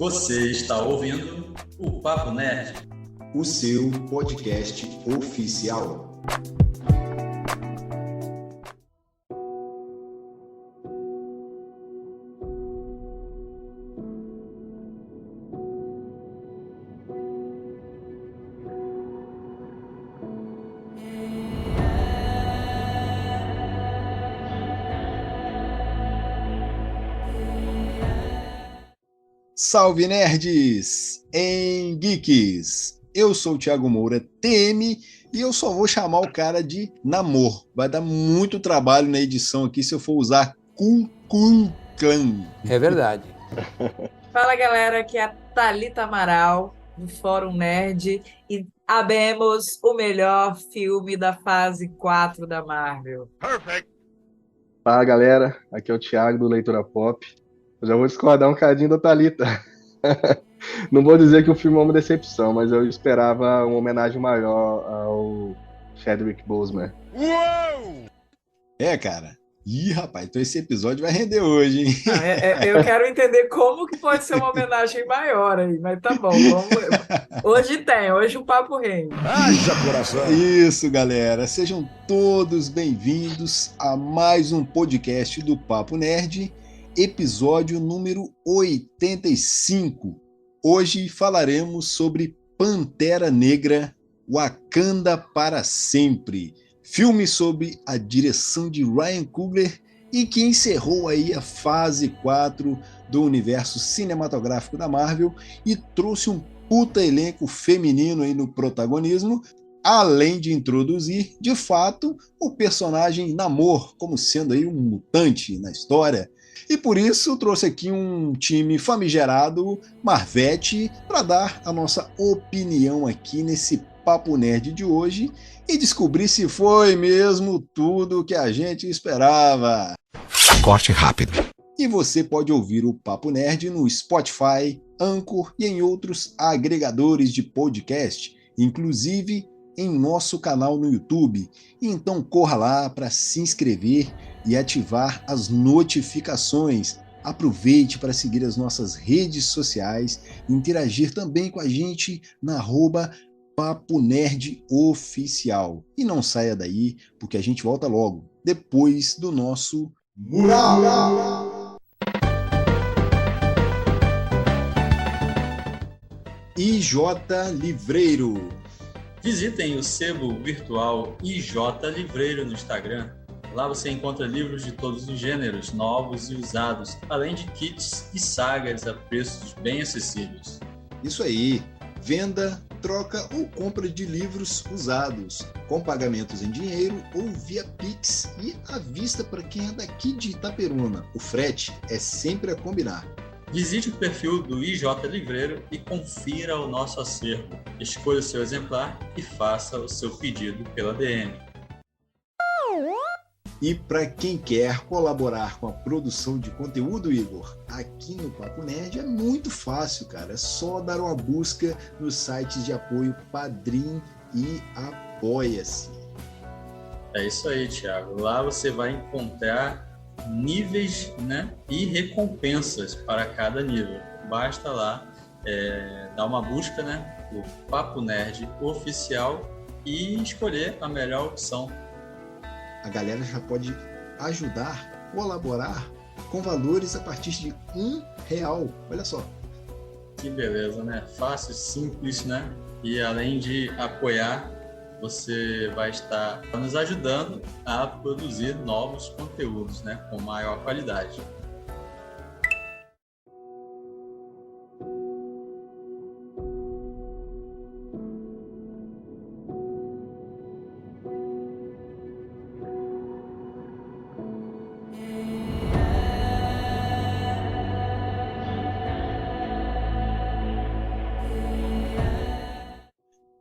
Você está ouvindo o Papo Nerd, o seu podcast oficial. Salve nerds em geeks! Eu sou o Thiago Moura, TM, e eu só vou chamar o cara de Namor. Vai dar muito trabalho na edição aqui se eu for usar Ku Klux Klan. É verdade. Fala galera, aqui é a Thalita Amaral, do Fórum Nerd, e abemos o melhor filme da fase 4 da Marvel. Perfect. Fala galera, aqui é o Thiago do Leitura Pop. Eu já vou discordar um cadinho da Thalita. Não vou dizer que o filme é uma decepção, mas eu esperava uma homenagem maior ao Chadwick Boseman. Uou! Cara. Ih, rapaz, então esse episódio vai render hoje, hein? Eu quero entender como que pode ser uma homenagem maior aí, mas tá bom, vamos. Hoje o papo rende. Haja coração! Isso, galera, sejam todos bem-vindos a mais um podcast do Papo Nerd, episódio número 85. Hoje falaremos sobre Pantera Negra, Wakanda para sempre. Filme sob a direção de Ryan Coogler e que encerrou aí a fase 4 do universo cinematográfico da Marvel e trouxe um puta elenco feminino aí no protagonismo, além de introduzir, de fato, o personagem Namor como sendo aí um mutante na história. E por isso trouxe aqui um time famigerado, Marvete, para dar a nossa opinião aqui nesse Papo Nerd de hoje e descobrir se foi mesmo tudo que a gente esperava. Corte rápido. E você pode ouvir o Papo Nerd no Spotify, Anchor e em outros agregadores de podcast, inclusive em nosso canal no YouTube. Então corra lá para se inscrever e ativar as notificações. Aproveite para seguir as nossas redes sociais e interagir também com a gente na @Papo Nerd Oficial. E não saia daí, porque a gente volta logo, depois do nosso Mural! IJ Livreiro. Visitem o sebo virtual IJ Livreiro no Instagram. Lá você encontra livros de todos os gêneros, novos e usados, além de kits e sagas a preços bem acessíveis. Isso aí, venda, troca ou compra de livros usados, com pagamentos em dinheiro ou via Pix e à vista para quem é daqui de Itaperuna. O frete é sempre a combinar. Visite o perfil do IJ Livreiro e confira o nosso acervo. Escolha o seu exemplar e faça o seu pedido pela DM. E para quem quer colaborar com a produção de conteúdo, Igor, aqui no Papo Nerd é muito fácil, cara. É só dar uma busca nos sites de apoio Padrim e Apoia-se. É isso aí, Thiago. Lá você vai encontrar níveis, e recompensas para cada nível. Basta lá dar uma busca, no Papo Nerd Oficial e escolher a melhor opção. A galera já pode ajudar, colaborar com valores a partir de R$1. Olha só. Que beleza, né? Fácil, simples, E além de apoiar, você vai estar nos ajudando a produzir novos conteúdos, com maior qualidade.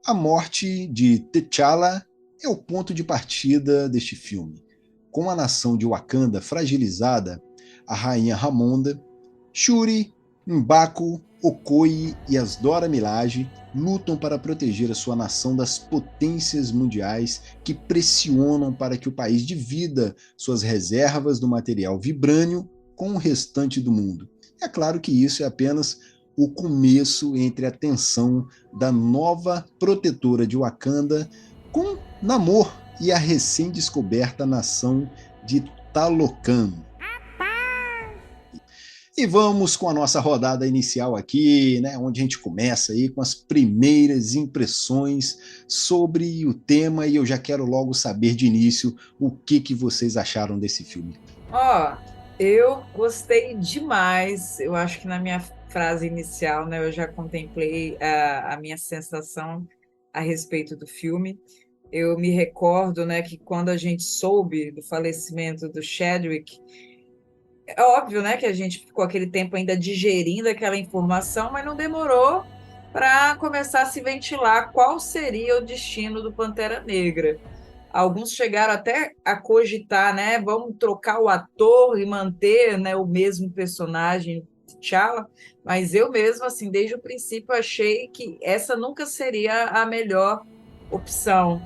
A morte de T'Challa é o ponto de partida deste filme. Com a nação de Wakanda fragilizada, a rainha Ramonda, Shuri, M'Baku, Okoye e as Dora Milaje lutam para proteger a sua nação das potências mundiais que pressionam para que o país divida suas reservas do material vibrânio com o restante do mundo. É claro que isso é apenas o começo entre a tensão da nova protetora de Wakanda com Namor e a recém-descoberta nação de Talocan. E vamos com a nossa rodada inicial aqui, né, onde a gente começa aí com as primeiras impressões sobre o tema, e eu já quero logo saber de início o que vocês acharam desse filme. Eu gostei demais. Eu acho que na minha frase inicial, né, eu já contemplei a minha sensação a respeito do filme. Eu me recordo, né, que quando a gente soube do falecimento do Chadwick, é óbvio, né, que a gente ficou aquele tempo ainda digerindo aquela informação, mas não demorou para começar a se ventilar qual seria o destino do Pantera Negra. Alguns chegaram até a cogitar, né, vamos trocar o ator e manter, né, o mesmo personagem, T'Challa, mas eu mesmo, assim, desde o princípio achei que essa nunca seria a melhor opção.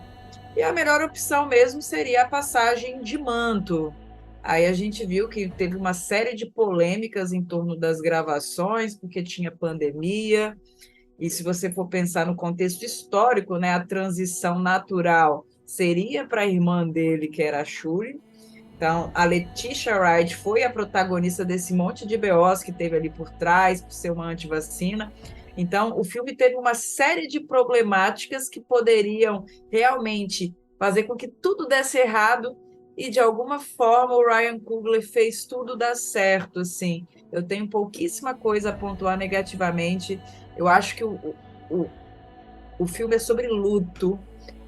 E a melhor opção mesmo seria a passagem de manto. Aí a gente viu que teve uma série de polêmicas em torno das gravações, porque tinha pandemia, e se você for pensar no contexto histórico, né, a transição natural seria para a irmã dele, que era a Shuri. Então, a Letitia Wright foi a protagonista desse monte de BOs que teve ali por trás, por ser uma antivacina. Então, o filme teve uma série de problemáticas que poderiam realmente fazer com que tudo desse errado, e de alguma forma o Ryan Coogler fez tudo dar certo, assim. Eu tenho pouquíssima coisa a pontuar negativamente. Eu acho que o filme é sobre luto,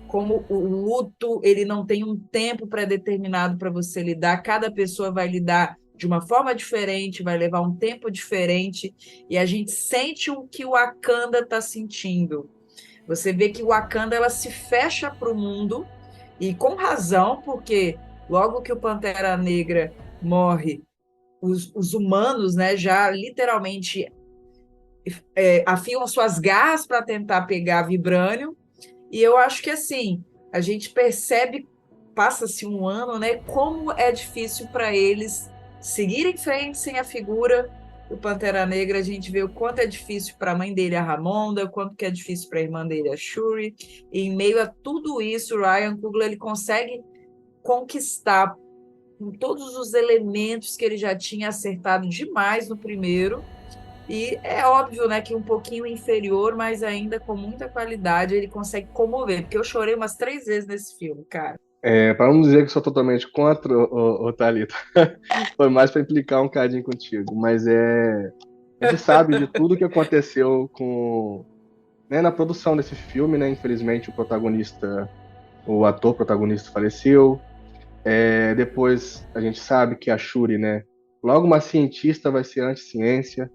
como o luto ele não tem um tempo pré-determinado para você lidar, cada pessoa vai lidar de uma forma diferente, vai levar um tempo diferente, e a gente sente o que o Wakanda está sentindo. Você vê que o Wakanda ela se fecha para o mundo, e com razão, porque logo que o Pantera Negra morre, os humanos, né, já literalmente afiam suas garras para tentar pegar vibrânio, e eu acho que assim, a gente percebe, passa-se um ano, né, como é difícil para eles seguirem em frente sem a figura do Pantera Negra. A gente vê o quanto é difícil para a mãe dele, a Ramonda, o quanto que é difícil para a irmã dele, a Shuri, e em meio a tudo isso, o Ryan Coogler ele consegue conquistar com todos os elementos que ele já tinha acertado demais no primeiro. E é óbvio, né, que um pouquinho inferior, mas ainda com muita qualidade, ele consegue comover, porque eu chorei umas 3 vezes nesse filme, cara. Para não dizer que sou totalmente contra o Thalita, foi mais para implicar um cadinho contigo, mas a gente sabe de tudo que aconteceu né, na produção desse filme, né? Infelizmente o ator protagonista faleceu. Depois a gente sabe que a Shuri, né, logo uma cientista vai ser anti-ciência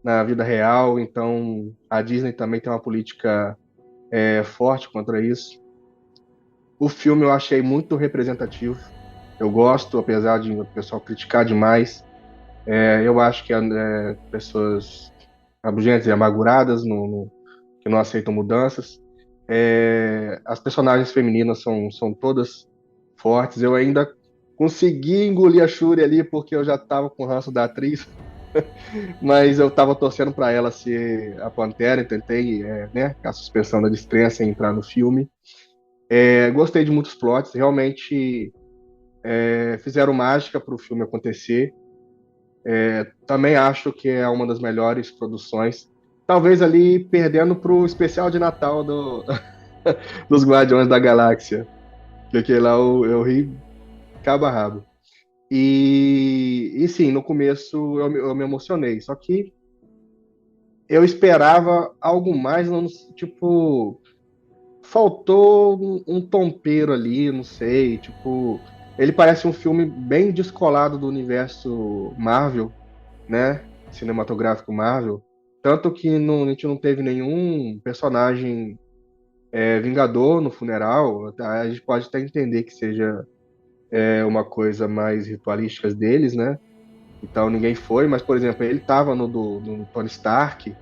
na vida real, então a Disney também tem uma política forte contra isso. O filme eu achei muito representativo, eu gosto, apesar de o pessoal criticar demais. Eu acho que pessoas rabugentas e amarguradas que não aceitam mudanças. As personagens femininas são todas fortes. Eu ainda consegui engolir a Shuri ali porque eu já estava com o ranço da atriz, mas eu estava torcendo para ela ser a Pantera e tentei, né, a suspensão da descrença e entrar no filme. Gostei de muitos plots, realmente fizeram mágica para o filme acontecer. Também acho que é uma das melhores produções. Talvez ali perdendo para o especial de Natal dos Guardiões da Galáxia. Que aquele lá eu ri cabo a rabo. E sim, no começo eu me emocionei. Só que eu esperava algo mais, tipo, faltou um tompeiro ali, não sei, tipo, ele parece um filme bem descolado do universo Marvel, né, cinematográfico Marvel, tanto que a gente não teve nenhum personagem Vingador no funeral. A gente pode até entender que seja uma coisa mais ritualística deles, né, então ninguém foi, mas, por exemplo, ele estava no Tony Stark.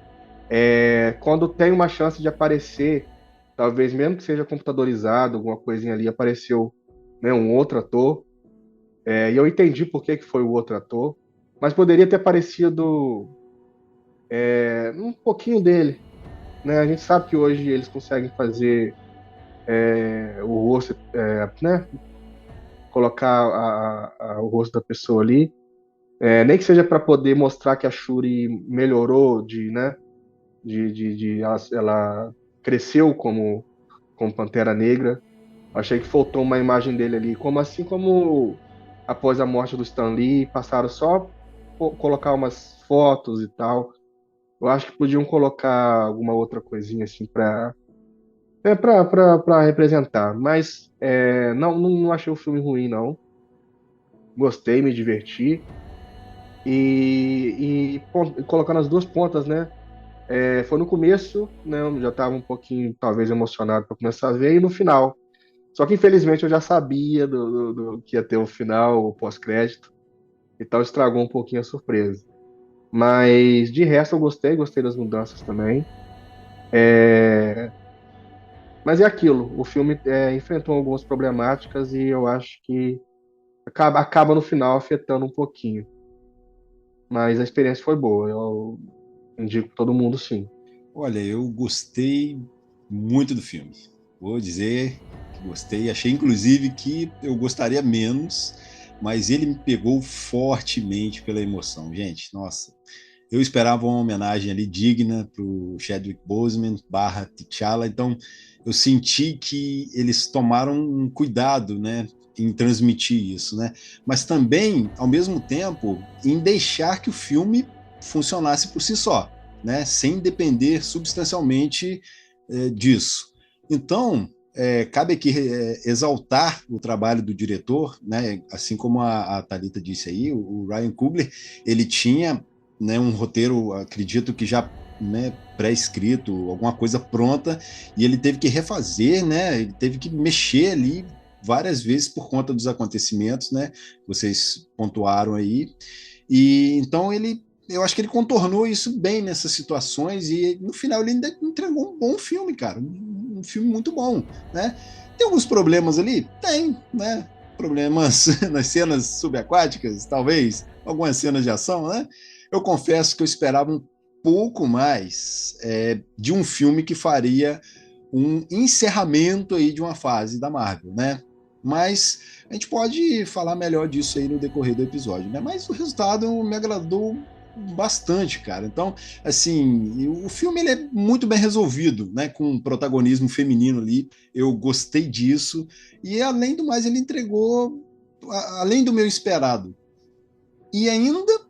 Quando tem uma chance de aparecer, talvez mesmo que seja computadorizado, alguma coisinha ali, apareceu, né, um outro ator, e eu entendi por que foi o outro ator, mas poderia ter aparecido um pouquinho dele, né? A gente sabe que hoje eles conseguem fazer o rosto, né? Colocar o rosto da pessoa ali, nem que seja para poder mostrar que a Shuri melhorou, né? Ela cresceu como Pantera Negra. Achei que faltou uma imagem dele ali, assim como após a morte do Stan Lee, passaram só colocar umas fotos e tal. Eu acho que podiam colocar alguma outra coisinha assim para representar. Mas não achei o filme ruim, não. Gostei, me diverti. Colocando as duas pontas, né? Foi no começo, né? Eu já estava um pouquinho, talvez, emocionado para começar a ver, e no final. Só que infelizmente eu já sabia do que ia ter o final, o pós-crédito, então estragou um pouquinho a surpresa. Mas de resto eu gostei das mudanças também. Mas é aquilo, o filme enfrentou algumas problemáticas e eu acho que acaba no final afetando um pouquinho. Mas a experiência foi boa, eu indico todo mundo sim. Olha, eu gostei muito do filme. Vou dizer que gostei. Achei, inclusive, que eu gostaria menos, mas ele me pegou fortemente pela emoção. Gente, nossa, eu esperava uma homenagem ali digna para o Chadwick Boseman barra T'Challa, então eu senti que eles tomaram um cuidado, né, em transmitir isso, né? Mas também, ao mesmo tempo, em deixar que o filme funcionasse por si só, né? Sem depender substancialmente disso. Então, cabe aqui exaltar o trabalho do diretor, né? Assim como a Thalita disse aí, o Ryan Coogler, ele tinha, né, um roteiro, acredito que já, né, pré-escrito, alguma coisa pronta, e ele teve que refazer, né? Ele teve que mexer ali várias vezes por conta dos acontecimentos, né? Vocês pontuaram aí. E então eu acho que ele contornou isso bem nessas situações e no final ele ainda entregou um bom filme, cara, um filme muito bom, né? Tem alguns problemas ali? Tem, né? Problemas nas cenas subaquáticas, talvez, algumas cenas de ação, né? Eu confesso que eu esperava um pouco mais de um filme que faria um encerramento aí de uma fase da Marvel, né? Mas a gente pode falar melhor disso aí no decorrer do episódio, né? Mas o resultado me agradou bastante, cara. Então, assim, o filme ele é muito bem resolvido, né? Com um protagonismo feminino ali. Eu gostei disso. E, além do mais, ele entregou além do meu esperado. E ainda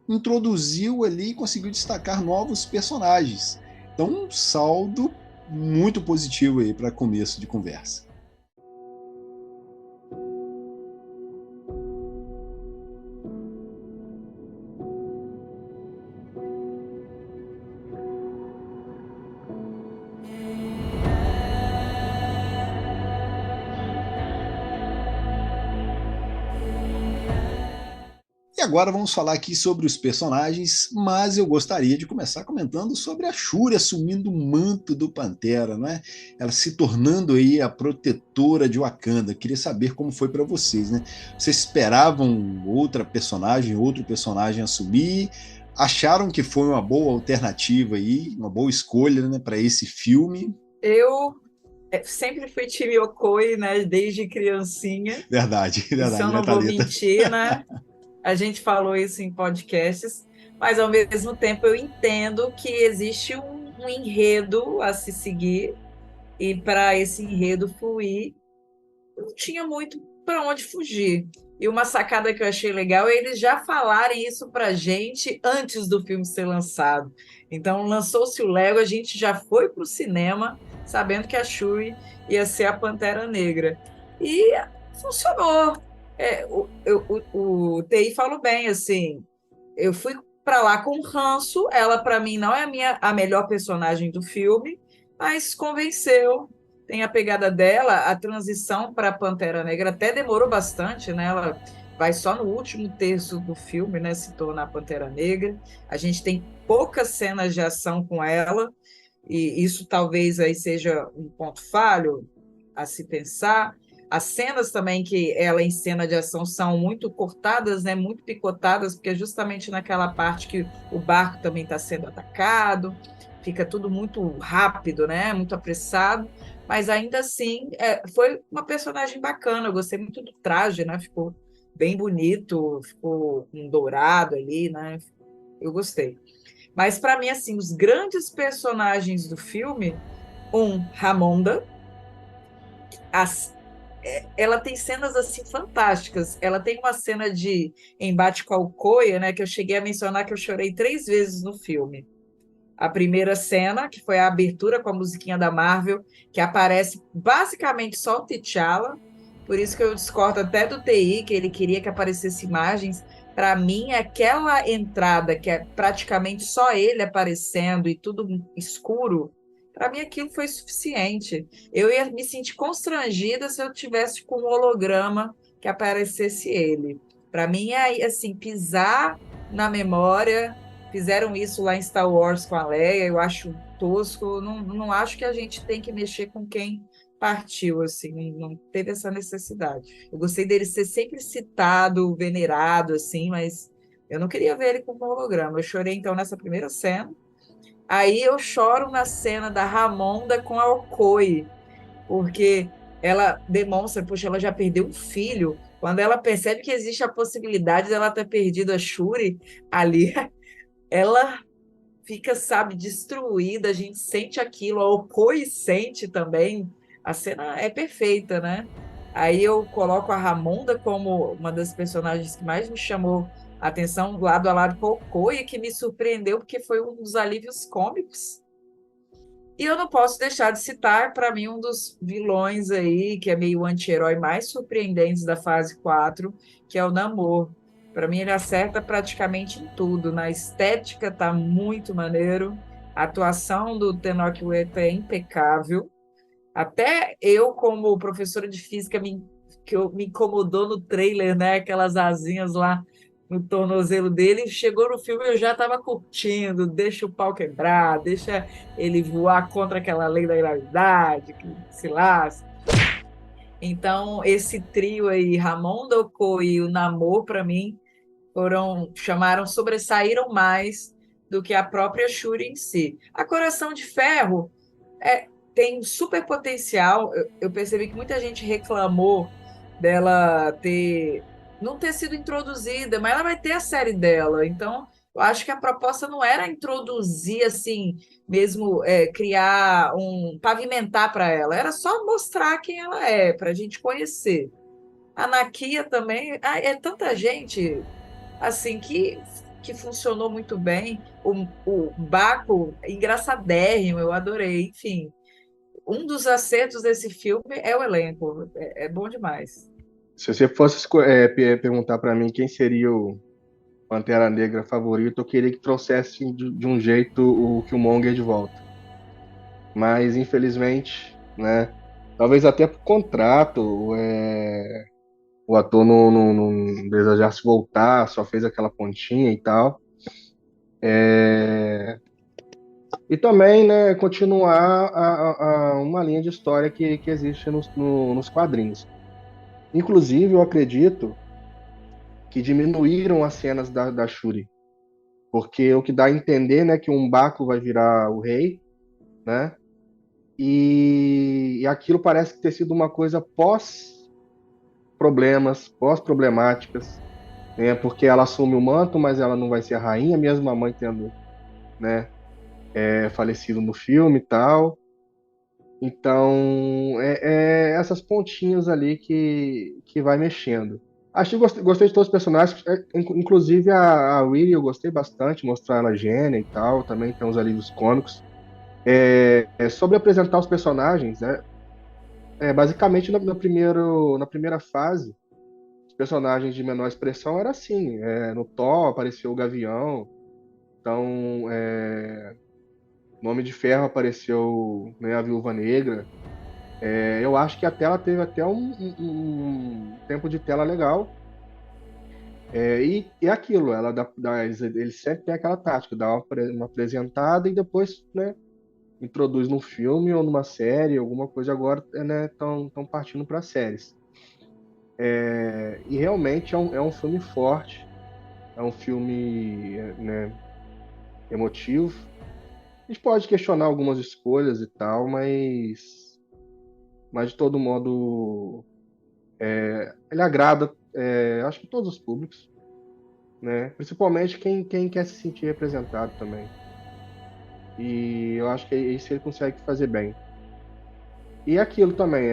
introduziu ali e conseguiu destacar novos personagens. Então, um saldo muito positivo aí para começo de conversa. E agora vamos falar aqui sobre os personagens, mas eu gostaria de começar comentando sobre a Shuri assumindo o manto do Pantera, não é? Ela se tornando aí a protetora de Wakanda. Queria saber como foi para vocês, né? Vocês esperavam outro personagem assumir? Acharam que foi uma boa alternativa aí, uma boa escolha, né, para esse filme? Eu sempre fui time Yokoi, né, desde criancinha. Verdade, Isso eu né, não vou Thalita? mentir, né? A gente falou isso em podcasts, mas ao mesmo tempo eu entendo que existe um enredo a se seguir e para esse enredo fluir, não tinha muito para onde fugir. E uma sacada que eu achei legal é eles já falarem isso para a gente antes do filme ser lançado. Então, lançou-se o Lego, a gente já foi para o cinema sabendo que a Shuri ia ser a Pantera Negra. E funcionou. O TI falou bem, assim, eu fui para lá com ranço, ela para mim não é a melhor personagem do filme, mas convenceu. Tem a pegada dela, a transição para a Pantera Negra até demorou bastante, né? Ela vai só no último terço do filme, né, se tornar a Pantera Negra. A gente tem poucas cenas de ação com ela, e isso talvez aí seja um ponto falho a se pensar, As cenas também que ela em cena de ação são muito cortadas, né? Muito picotadas, porque é justamente naquela parte que o barco também está sendo atacado, fica tudo muito rápido, né? Muito apressado, mas ainda assim foi uma personagem bacana. Eu gostei muito do traje, né? Ficou bem bonito, ficou um dourado ali, né? Eu gostei. Mas para mim, assim, os grandes personagens do filme, Ramonda, as ela tem cenas assim fantásticas. Ela tem uma cena de embate com a Okoye, né, que eu cheguei a mencionar que eu chorei 3 vezes no filme. A primeira cena, que foi a abertura com a musiquinha da Marvel, que aparece basicamente só o T'Challa, por isso que eu discordo até do TI, que ele queria que aparecesse imagens. Para mim, aquela entrada, que é praticamente só ele aparecendo e tudo escuro, para mim aquilo foi suficiente. Eu ia me sentir constrangida se eu tivesse com um holograma que aparecesse ele. Para mim, é assim, pisar na memória. Fizeram isso lá em Star Wars com a Leia, eu acho tosco. Não, não acho que a gente tem que mexer com quem partiu, assim, não teve essa necessidade. Eu gostei dele ser sempre citado, venerado, assim, mas eu não queria ver ele como holograma. Eu chorei, então, nessa primeira cena. Aí eu choro na cena da Ramonda com a Okoye, porque ela demonstra, poxa, ela já perdeu um filho. Quando ela percebe que existe a possibilidade dela ter perdido a Shuri ali, ela fica, sabe, destruída, a gente sente aquilo, a Okoi sente também, a cena é perfeita, né? Aí eu coloco a Ramonda como uma das personagens que mais me chamou a atenção, lado a lado com a Okoi, que me surpreendeu, porque foi um dos alívios cômicos. E eu não posso deixar de citar, para mim, um dos vilões aí, que é meio anti-herói mais surpreendentes da fase 4, que é o Namor. Para mim, ele acerta praticamente em tudo. Na estética, tá muito maneiro. A atuação do Tenoch Huerta é impecável. Até eu, como professora de física, me incomodou no trailer, né? Aquelas asinhas lá no tornozelo dele. Chegou no filme, eu já estava curtindo. Deixa o pau quebrar, deixa ele voar contra aquela lei da gravidade, que se lasca. Então, esse trio aí, Ramon Doko e o Namor, para mim, sobressaíram mais do que a própria Shuri em si. A Coração de Ferro tem um super potencial. Eu percebi que muita gente reclamou dela não ter sido introduzida, mas ela vai ter a série dela. Então, eu acho que a proposta não era introduzir assim, mesmo criar pavimentar para ela, era só mostrar quem ela é, para a gente conhecer. A Nakia também, é tanta gente assim que funcionou muito bem. O Baco, engraçadérrimo, eu adorei. Enfim, um dos acertos desse filme é o elenco. É bom demais. Se você fosse perguntar para mim quem seria o Pantera Negra favorito, eu queria que trouxesse de um jeito o Killmonger de volta. Mas, infelizmente, né? Talvez até por contrato, o ator não desejasse voltar, só fez aquela pontinha e tal. E também, né, continuar uma linha de história que existe nos quadrinhos. Inclusive, eu acredito que diminuíram as cenas da Shuri, porque o que dá a entender, né, que um Baco vai virar o rei, né, e aquilo parece ter sido uma coisa pós-problemas, pós-problemáticas, né, porque ela assume o manto, mas ela não vai ser a rainha, mesmo a mãe tendo, né, falecido no filme e tal. Então, essas pontinhas ali que vai mexendo. Acho que gostei de todos os personagens, inclusive a Riri eu gostei bastante, mostrar ela gênia e tal, também tem uns alívios cômicos. Sobre apresentar os personagens, né? Basicamente na primeira fase, os personagens de menor expressão era assim, no Thor apareceu o Gavião, então no Homem de Ferro apareceu, né, a Viúva Negra. Eu acho que a tela teve até um tempo de tela legal. E aquilo, eles sempre têm aquela tática, dá uma apresentada e depois, né, introduz num filme ou numa série, alguma coisa. Agora, né, estão partindo para séries. E realmente é um filme forte, é um filme, né, emotivo. A gente pode questionar algumas escolhas e tal, mas de todo modo ele agrada, acho que todos os públicos, né? Principalmente quem quer se sentir representado também. E eu acho que isso ele consegue fazer bem. E aquilo também,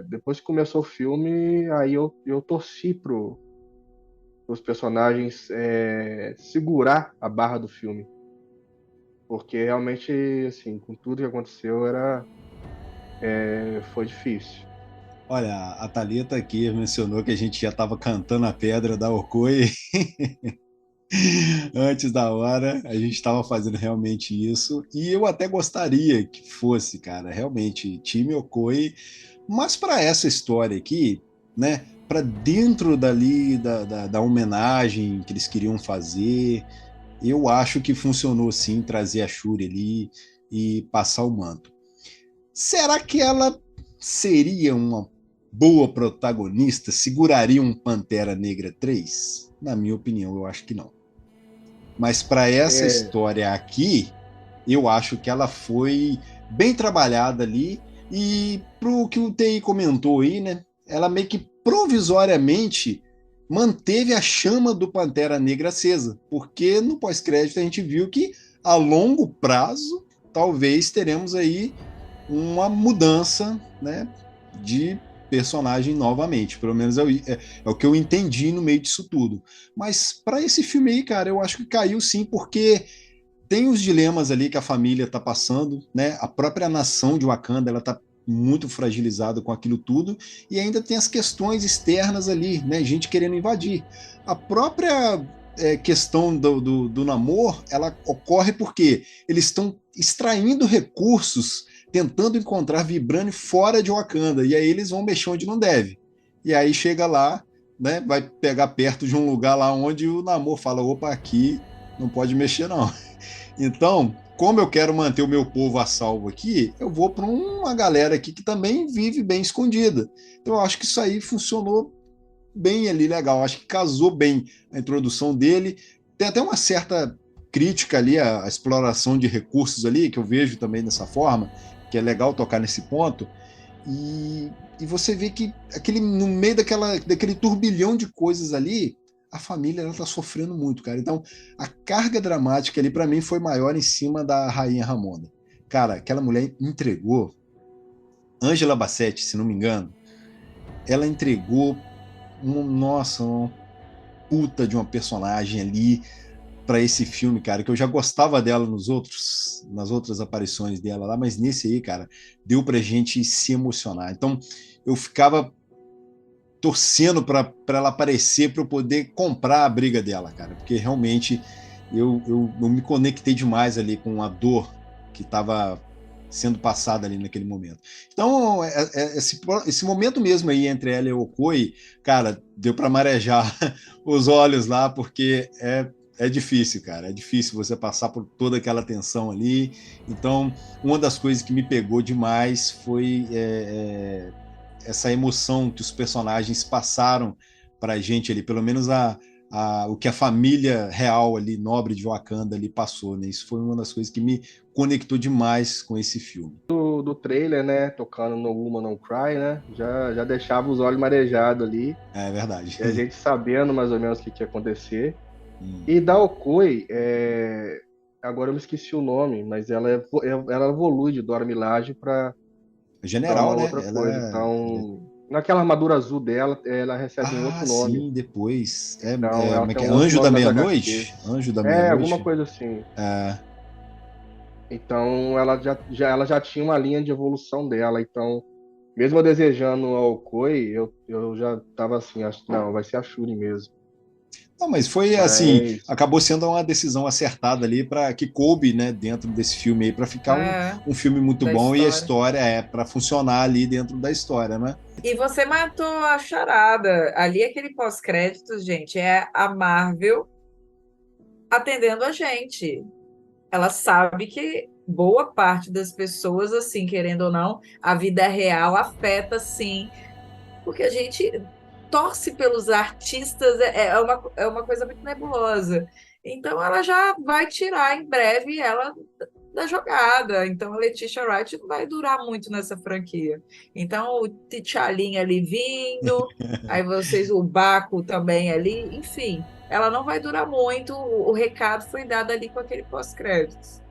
depois que começou o filme, aí eu torci os personagens segurar a barra do filme. Porque realmente, assim, com tudo que aconteceu, foi difícil. Olha, a Thalita aqui mencionou que a gente já estava cantando a pedra da Okoi antes da hora, a gente estava fazendo realmente isso, e eu até gostaria que fosse, cara, realmente, time Okoi, mas para essa história aqui, né, para dentro dali da homenagem que eles queriam fazer, eu acho que funcionou sim trazer a Shuri ali e passar o manto. Será que ela seria uma boa protagonista? Seguraria um Pantera Negra 3? Na minha opinião, eu acho que não. Mas para essa história aqui, eu acho que ela foi bem trabalhada ali. E pro que o TI comentou aí, né? Ela meio que provisoriamente manteve a chama do Pantera Negra acesa. Porque no pós-crédito a gente viu que a longo prazo talvez teremos aí uma mudança, né, de personagem novamente. Pelo menos é o que eu entendi no meio disso tudo. Mas para esse filme aí, cara, eu acho que caiu sim, porque tem os dilemas ali que a família está passando, né? A própria nação de Wakanda, ela tá muito fragilizada com aquilo tudo, e ainda tem as questões externas ali, né? Gente querendo invadir. A própria questão do namoro, ela ocorre porque eles estão extraindo recursos, tentando encontrar Vibranium fora de Wakanda, e aí eles vão mexer onde não deve. E aí chega lá, né? Vai pegar perto de um lugar lá onde o namoro fala: opa, aqui não pode mexer, não. Então, como eu quero manter o meu povo a salvo aqui, eu vou para uma galera aqui que também vive bem escondida. Então, eu acho que isso aí funcionou bem ali, legal. Eu acho que casou bem a introdução dele. Tem até uma certa crítica ali à exploração de recursos ali, que eu vejo também dessa forma, que é legal tocar nesse ponto. E você vê que no meio daquele turbilhão de coisas ali, a família ela tá sofrendo muito, cara. Então, a carga dramática ali para mim foi maior em cima da rainha Ramonda. Cara, aquela mulher entregou, Angela Bassett, se não me engano, ela entregou uma puta de uma personagem ali para esse filme, cara, que eu já gostava dela nas outras aparições dela lá, mas nesse aí, cara, deu pra gente se emocionar. Então, eu ficava torcendo para ela aparecer para eu poder comprar a briga dela, cara, porque realmente eu me conectei demais ali com a dor que estava sendo passada ali naquele momento. Então, esse momento mesmo aí entre ela e o Okoi, cara, deu para marejar os olhos lá, porque é difícil, cara. É difícil você passar por toda aquela tensão ali. Então, uma das coisas que me pegou demais foi essa emoção que os personagens passaram para a gente ali, pelo menos o que a família real ali, nobre de Wakanda ali passou, né? Isso foi uma das coisas que me conectou demais com esse filme. Do trailer, né, tocando no Woman Don't Cry, né, já deixava os olhos marejados ali. É verdade. E a gente sabendo mais ou menos o que ia acontecer. E da Okoi, agora eu me esqueci o nome, mas ela evolui de Dora Milaje para General, uma né? outra coisa. Então, naquela armadura azul dela, ela recebe um outro nome. Sim, depois. Então, ela tem um outro Anjo da nome nas Meia-Noite? HQs. Anjo da Meia-Noite? Alguma coisa assim. Então, ela já tinha uma linha de evolução dela. Então, mesmo eu desejando a Okoi, eu já tava assim, não, vai ser a Shuri mesmo. Não, mas foi assim, acabou sendo uma decisão acertada ali para que coube, né, dentro desse filme aí, para ficar um filme muito bom, e a história para funcionar ali dentro da história, né? E você matou a charada. Ali, aquele pós-créditos, gente, é a Marvel atendendo a gente. Ela sabe que boa parte das pessoas, assim, querendo ou não, a vida real afeta, sim, porque torce pelos artistas é uma coisa muito nebulosa. Então, ela já vai tirar em breve ela da jogada. Então, a Letitia Wright não vai durar muito nessa franquia. Então, o T'Challin ali vindo, aí vocês, o Baco também ali, enfim, ela não vai durar muito. O recado foi dado ali com aquele pós-créditos.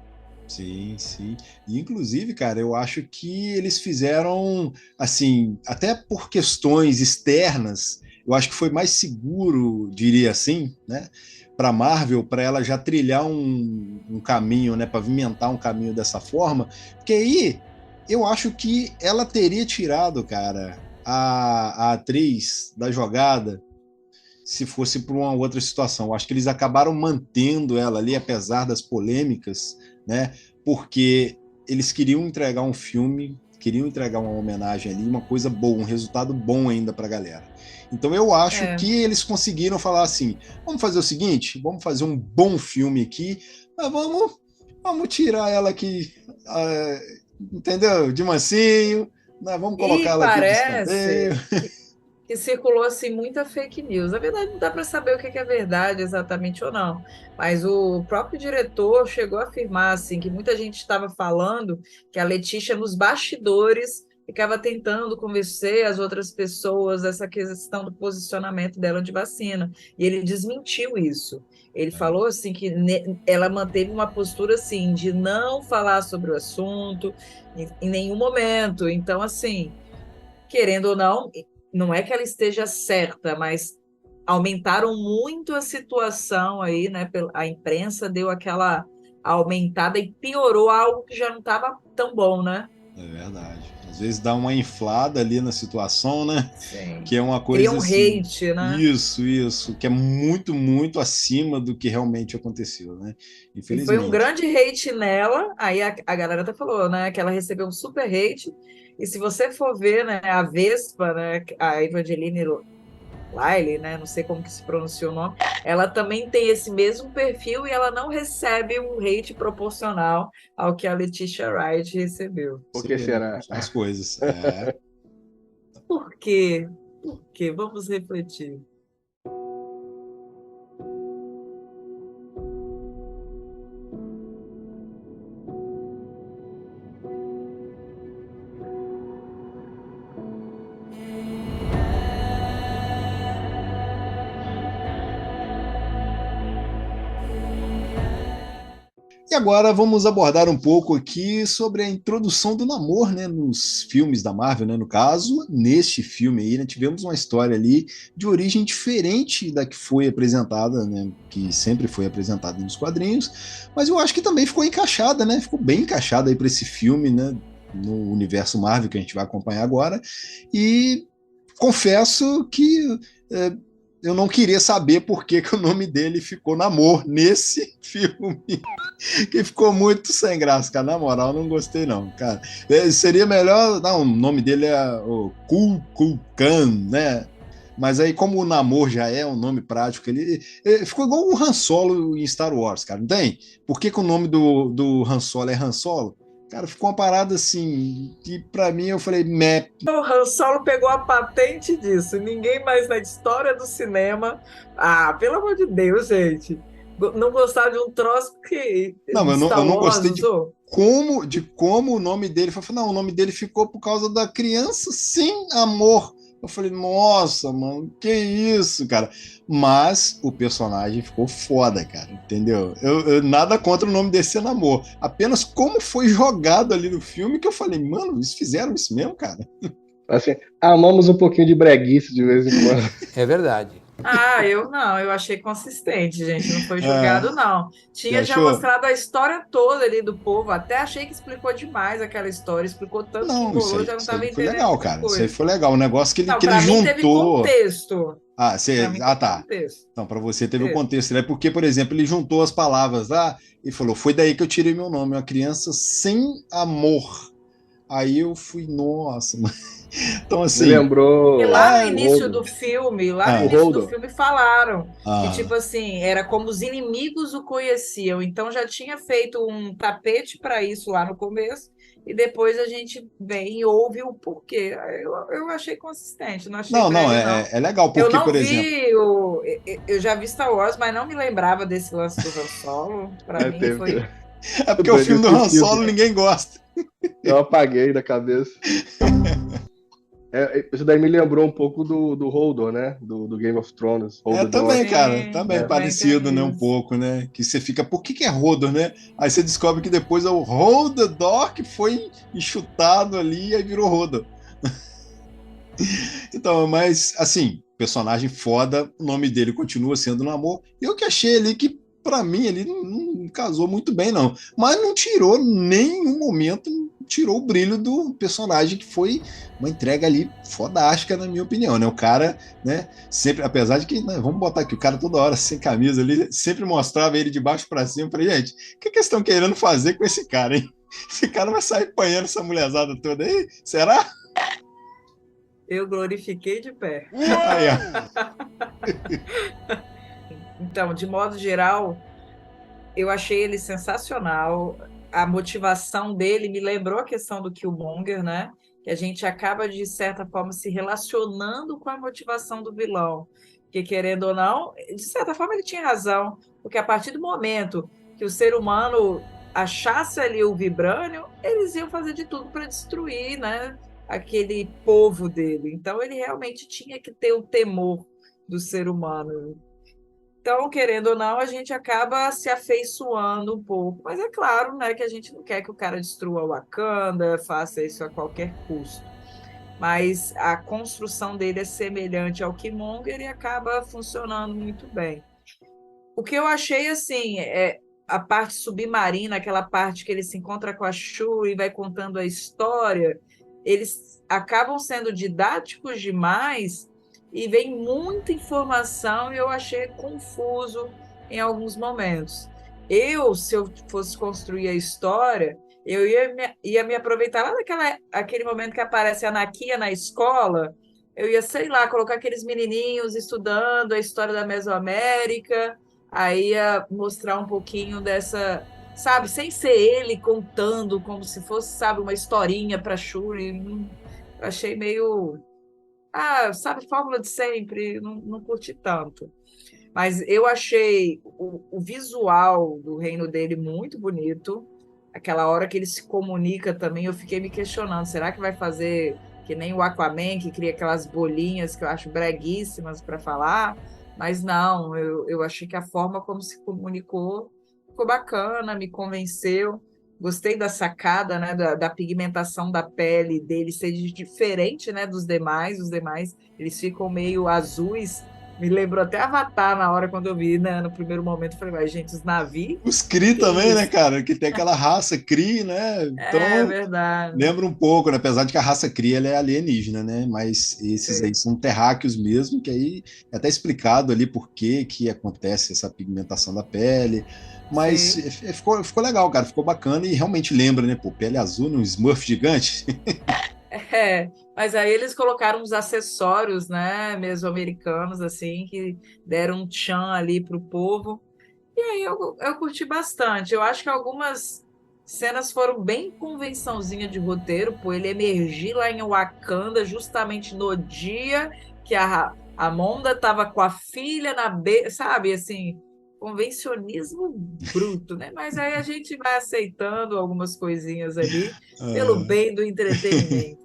Sim, sim. E, inclusive, cara, eu acho que eles fizeram, assim, até por questões externas, eu acho que foi mais seguro, diria assim, né, para Marvel, para ela já trilhar um caminho, né, pavimentar um caminho dessa forma, porque aí eu acho que ela teria tirado, cara, a atriz da jogada se fosse para uma outra situação. Eu acho que eles acabaram mantendo ela ali, apesar das polêmicas, né? Porque eles queriam entregar um filme, queriam entregar uma homenagem ali, uma coisa boa, um resultado bom ainda para a galera. Então eu acho que eles conseguiram falar assim: vamos fazer o seguinte, vamos fazer um bom filme aqui, mas vamos tirar ela aqui, entendeu? De mansinho, né? Vamos colocar ela aqui de escanteio. Que circulou assim muita fake news. Na verdade, não dá para saber o que é verdade exatamente ou não. Mas o próprio diretor chegou a afirmar assim que muita gente estava falando que a Letícia nos bastidores ficava tentando convencer as outras pessoas essa questão do posicionamento dela de vacina. E ele desmentiu isso. Ele falou assim que ela manteve uma postura assim de não falar sobre o assunto em nenhum momento. Então, assim, querendo ou não, não é que ela esteja certa, mas aumentaram muito a situação aí, né? A imprensa deu aquela aumentada e piorou algo que já não estava tão bom, né? É verdade. Às vezes dá uma inflada ali na situação, né? Sim. Que é uma Cria coisa um assim. hate, né? Isso, que é muito, muito acima do que realmente aconteceu, né? E foi um Infelizmente. grande hate nela, aí a galera até falou, né, que ela recebeu um super hate, e se você for ver, né, a Vespa, né, a Evangeline Liley, né, não sei como que se pronuncia o nome, ela também tem esse mesmo perfil e ela não recebe um hate proporcional ao que a Letitia Wright recebeu. Por que será? As coisas. Por quê? Por quê? Vamos refletir. E agora vamos abordar um pouco aqui sobre a introdução do namoro, né, nos filmes da Marvel, né? No caso, neste filme aí, né, tivemos uma história ali de origem diferente da que foi apresentada, né, que sempre foi apresentada nos quadrinhos, mas eu acho que também ficou encaixada, né? Ficou bem encaixada aí para esse filme, né, no universo Marvel que a gente vai acompanhar agora. E confesso que eu não queria saber por que o nome dele ficou Namor nesse filme. Que ficou muito sem graça, cara. Na moral, não gostei, não, cara. Seria melhor. Não, o nome dele é o Kulkan, né? Mas aí, como o Namor já é um nome prático, ele ficou igual o Han Solo em Star Wars, cara. Não tem? Por que o nome do Han Solo é Han Solo? Cara, ficou uma parada assim, que pra mim eu falei, meh. O Han Solo pegou a patente disso. Ninguém mais na história do cinema. Ah, pelo amor de Deus, gente. Não gostava de um troço que Não, eu não gostei usou. de como o nome dele foi. Não, o nome dele ficou por causa da criança sem amor. Eu falei, nossa, mano, que isso, cara. Mas o personagem ficou foda, cara, entendeu? Eu nada contra o nome desse namoro. Apenas como foi jogado ali no filme que eu falei, mano, eles fizeram isso mesmo, cara? Assim, amamos um pouquinho de breguice de vez em quando. É verdade. Ah, eu não, eu achei consistente, gente, não foi jogado, não. Tinha já achou? mostrado a história toda ali do povo, até achei que explicou demais aquela história, explicou tanto que Não, enrolou, já não estava foi entendendo legal, muita cara. coisa. Isso aí foi legal. O negócio que Não, ele para mim teve juntou. contexto. Ah, Para mim teve tá. contexto. Então, para você teve o Teve. contexto, né? Porque, por exemplo, ele juntou as palavras lá e falou: foi daí que eu tirei meu nome, uma criança sem amor. Aí eu fui, nossa, mano. Então, Me assim. lembrou. E lá no o início Holdo. do filme, Ah. falaram que, Ah, tipo assim, era como os inimigos o conheciam. Então já tinha feito um tapete para isso lá no começo, e depois a gente vem e ouve o porquê. Eu achei consistente, não achei Não, não, brega, não. é legal, Eu porque, não por exemplo, vi eu já vi Star Wars, mas não me lembrava desse lance do Han Solo. Para É, mim teve, foi. é eu porque o tinha filme do Han esquecido. Solo ninguém gosta. Eu apaguei da cabeça. Isso daí me lembrou um pouco do Hodor, né? Do Game of Thrones, É Hodor também, Dork. cara, Sim, também Né? também parecido, né, tem um isso. pouco, né? Que você fica, por que é Hodor, né? Aí você descobre que depois é o Holdor que foi enxutado ali e aí virou Hodor. Então, mas assim, personagem foda, o nome dele continua sendo Namor. Eu que achei ali que, pra mim, ele não casou muito bem, não. Mas não tirou nenhum momento, tirou o brilho do personagem, que foi uma entrega ali fodástica, na minha opinião, né? O cara, né, sempre, apesar de que, né, vamos botar aqui, o cara toda hora sem camisa ali, sempre mostrava ele de baixo pra cima. Eu falei, gente, o que eles estão querendo fazer com esse cara, hein? Esse cara vai sair apanhando essa mulherzada toda aí? Será? Eu glorifiquei de pé. Aí, ó. Então, de modo geral, eu achei ele sensacional. A motivação dele me lembrou a questão do Killmonger, né? Que a gente acaba, de certa forma, se relacionando com a motivação do vilão. Que, querendo ou não, de certa forma ele tinha razão, porque a partir do momento que o ser humano achasse ali o vibrânio, eles iam fazer de tudo para destruir, né? Aquele povo dele. Então, ele realmente tinha que ter o temor do ser humano. Então, querendo ou não, a gente acaba se afeiçoando um pouco. Mas é claro, né, que a gente não quer que o cara destrua o Wakanda, faça isso a qualquer custo. Mas a construção dele é semelhante ao Killmonger e acaba funcionando muito bem. O que eu achei, assim, é a parte submarina, aquela parte que ele se encontra com a Shuri e vai contando a história, eles acabam sendo didáticos demais e vem muita informação e eu achei confuso em alguns momentos. Se eu fosse construir a história, eu ia me aproveitar lá aquele momento que aparece a Nakia na escola, eu ia, sei lá, colocar aqueles menininhos estudando a história da Mesoamérica, aí ia mostrar um pouquinho dessa, sabe, sem ser ele contando como se fosse, sabe, uma historinha para Shuri. Achei meio, sabe, fórmula de sempre, não curti tanto. Mas eu achei o visual do reino dele muito bonito. Aquela hora que ele se comunica também, eu fiquei me questionando, será que vai fazer que nem o Aquaman, que cria aquelas bolinhas que eu acho breguíssimas para falar? Mas não, eu achei que a forma como se comunicou ficou bacana, me convenceu. Gostei da sacada, né, da pigmentação da pele dele ser diferente, né, dos demais. Os demais, eles ficam meio azuis. Me lembrou até Avatar na hora quando eu vi, né? No primeiro momento, eu falei, mas gente, os navios, Os Kree que também, né, isso? cara? Que tem aquela raça Kree, né? É Então, verdade. lembra um pouco, né? Apesar de que a raça Kree ela é alienígena, né? Mas esses aí Sei, são terráqueos mesmo, que aí é até explicado ali por que acontece essa pigmentação da pele. Mas sei. ficou legal, cara. Ficou bacana e realmente lembra, né? Pô, pele azul num Smurf gigante. É, mas aí eles colocaram uns acessórios, né, mesoamericanos, assim, que deram um tchan ali para o povo. E aí eu curti bastante. Eu acho que algumas cenas foram bem convençãozinha de roteiro, pô, ele emergir lá em Wakanda justamente no dia que a Monda estava com a filha sabe, assim, convencionismo bruto, né? Mas aí a gente vai aceitando algumas coisinhas ali pelo Ah, bem do entretenimento.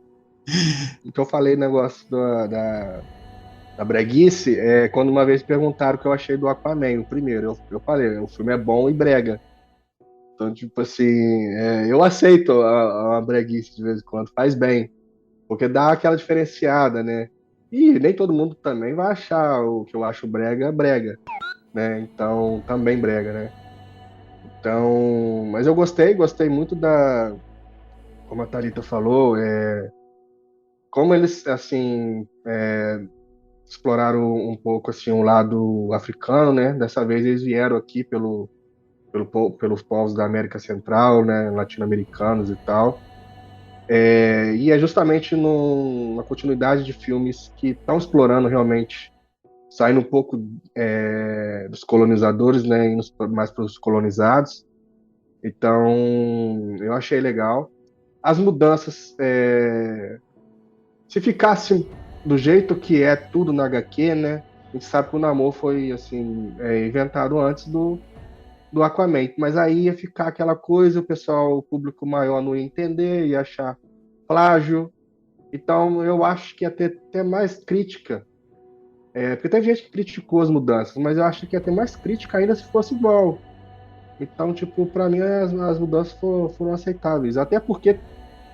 O que eu falei, negócio da breguice, quando uma vez perguntaram o que eu achei do Aquaman, o primeiro. Eu falei, o filme é bom e brega. Então, tipo assim, eu aceito a breguice de vez em quando, faz bem. Porque dá aquela diferenciada, né? E nem todo mundo também vai achar o que eu acho brega, brega, né? Então, também brega, né? Então, mas eu gostei muito como a Thalita falou, como eles, assim, exploraram um pouco, assim, um lado africano, né? Dessa vez eles vieram aqui pelos povos da América Central, né? Latino-americanos e tal. E é justamente numa continuidade de filmes que estão explorando realmente, saindo um pouco dos colonizadores, né, indo mais para os colonizados. Então, eu achei legal. as mudanças, se ficasse do jeito que é tudo na HQ, né? A gente sabe que o Namor foi assim, inventado antes do Aquaman, mas aí ia ficar aquela coisa, o pessoal, o público maior não ia entender, ia achar plágio. Então eu acho que ia ter até mais crítica. Porque teve gente que criticou as mudanças, mas eu acho que ia ter mais crítica ainda se fosse igual. Então, tipo, pra mim as mudanças foram aceitáveis. Até porque,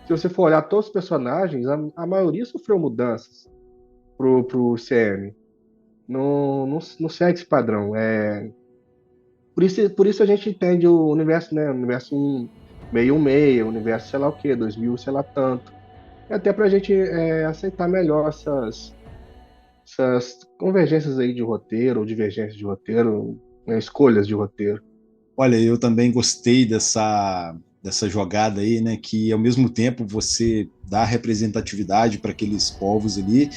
se você for olhar todos os personagens, a maioria sofreu mudanças pro CM. Não segue esse padrão. Por isso a gente entende o universo, né? O universo 616, o universo sei lá o quê, 2000, sei lá tanto. E até pra gente aceitar melhor essas convergências aí de roteiro, ou divergências de roteiro, né? Escolhas de roteiro. Olha, eu também gostei dessa jogada aí, né? Que ao mesmo tempo você dá representatividade para aqueles povos ali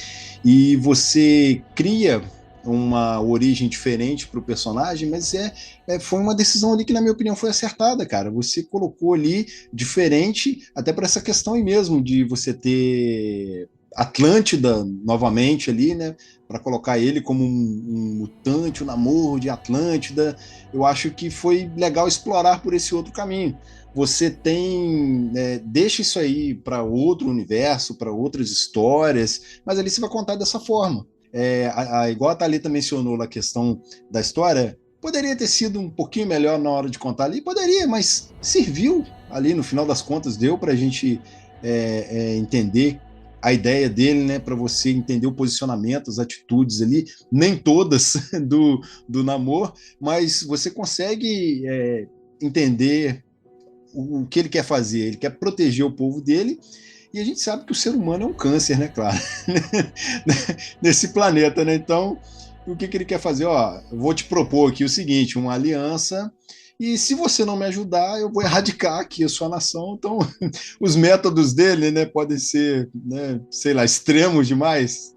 e você cria uma origem diferente para o personagem, mas foi uma decisão ali que, na minha opinião, foi acertada, cara. Você colocou ali diferente, até para essa questão aí mesmo de você ter Atlântida novamente ali, né? Para colocar ele como um mutante, o Namor de Atlântida. Eu acho que foi legal explorar por esse outro caminho. Você deixa isso aí para outro universo, para outras histórias, mas ali você vai contar dessa forma. Igual a Thalita mencionou na questão da história, poderia ter sido um pouquinho melhor na hora de contar ali, poderia, mas serviu ali, no final das contas, deu para a gente entender a ideia dele, né, para você entender o posicionamento, as atitudes ali, nem todas do Namor, mas você consegue entender o que ele quer fazer. Ele quer proteger o povo dele, e a gente sabe que o ser humano é um câncer, né, claro, nesse planeta, né? Então, o que ele quer fazer? Ó, eu vou te propor aqui o seguinte, uma aliança, e se você não me ajudar, eu vou erradicar aqui a sua nação. Então, os métodos dele, né, podem ser, né, sei lá, extremos demais,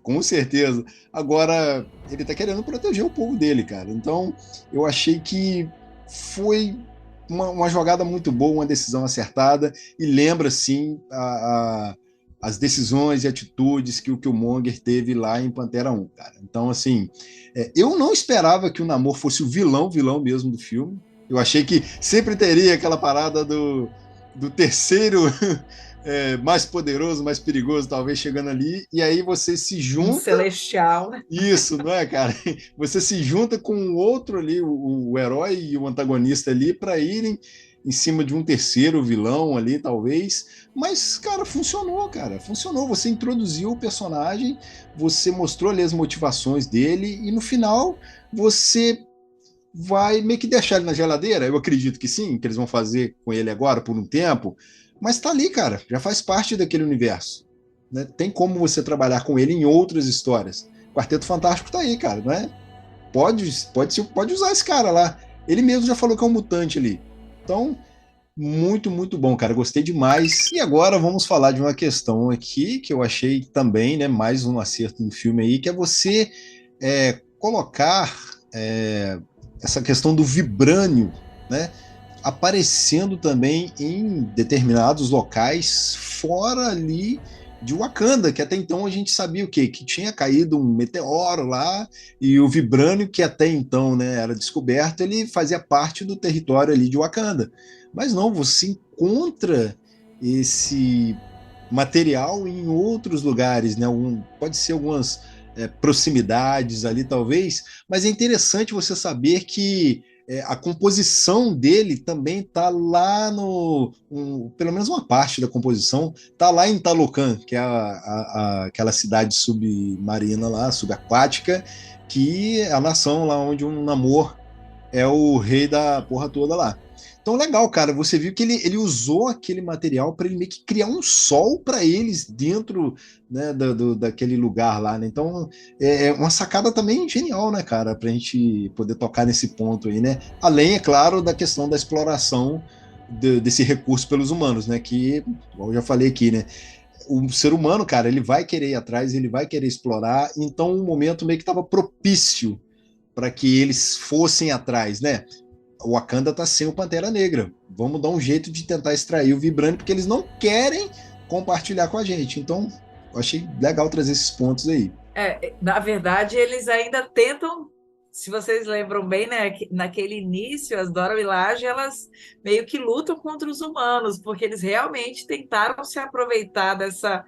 com certeza. Agora, ele tá querendo proteger o povo dele, cara. Então, eu achei que foi uma jogada muito boa, uma decisão acertada, e lembra, sim, as decisões e atitudes que o Killmonger teve lá em Pantera 1, cara. Então, assim, eu não esperava que o Namor fosse o vilão mesmo do filme. Eu achei que sempre teria aquela parada do terceiro mais poderoso, mais perigoso, talvez, chegando ali, e aí você se junta... Um celestial. Isso, não é, cara? Você se junta com o outro ali, o herói e o antagonista ali, para irem em cima de um terceiro vilão ali, talvez. Mas, cara, funcionou, cara. Funcionou. Você introduziu o personagem, você mostrou ali as motivações dele, e no final você vai meio que deixar ele na geladeira. Eu acredito que sim, que eles vão fazer com ele agora por um tempo. Mas tá ali, cara. Já faz parte daquele universo. Né? Tem como você trabalhar com ele em outras histórias. Quarteto Fantástico tá aí, cara, não é? Pode usar esse cara lá. Ele mesmo já falou que é um mutante ali. Então, muito, muito bom, cara. Gostei demais. E agora vamos falar de uma questão aqui que eu achei também, né, mais um acerto no filme aí, que é você colocar essa questão do vibrânio, né, aparecendo também em determinados locais fora ali de Wakanda, que até então a gente sabia o quê? Que tinha caído um meteoro lá, e o vibrânio, que até então, né, era descoberto, ele fazia parte do território ali de Wakanda. Mas não, você encontra esse material em outros lugares, né? Pode ser algumas proximidades ali, talvez, mas é interessante você saber que a composição dele também está lá pelo menos uma parte da composição está lá em Talocan, que é aquela cidade submarina lá, subaquática, que é a nação lá onde um Namor é o rei da porra toda lá. Então, legal, cara, você viu que ele usou aquele material para ele meio que criar um sol para eles dentro, né, daquele lugar lá, né? Então, é uma sacada também genial, né, cara, para a gente poder tocar nesse ponto aí, né? Além, é claro, da questão da exploração desse recurso pelos humanos, né? Que, como eu já falei aqui, né? O ser humano, cara, ele vai querer ir atrás, ele vai querer explorar, então o momento meio que estava propício para que eles fossem atrás, né? o Wakanda tá sem o Pantera Negra. Vamos dar um jeito de tentar extrair o Vibranium, porque eles não querem compartilhar com a gente. Então, eu achei legal trazer esses pontos aí. Na verdade, eles ainda tentam, se vocês lembram bem, né, naquele início, as Dora Milaje, elas meio que lutam contra os humanos, porque eles realmente tentaram se aproveitar dessa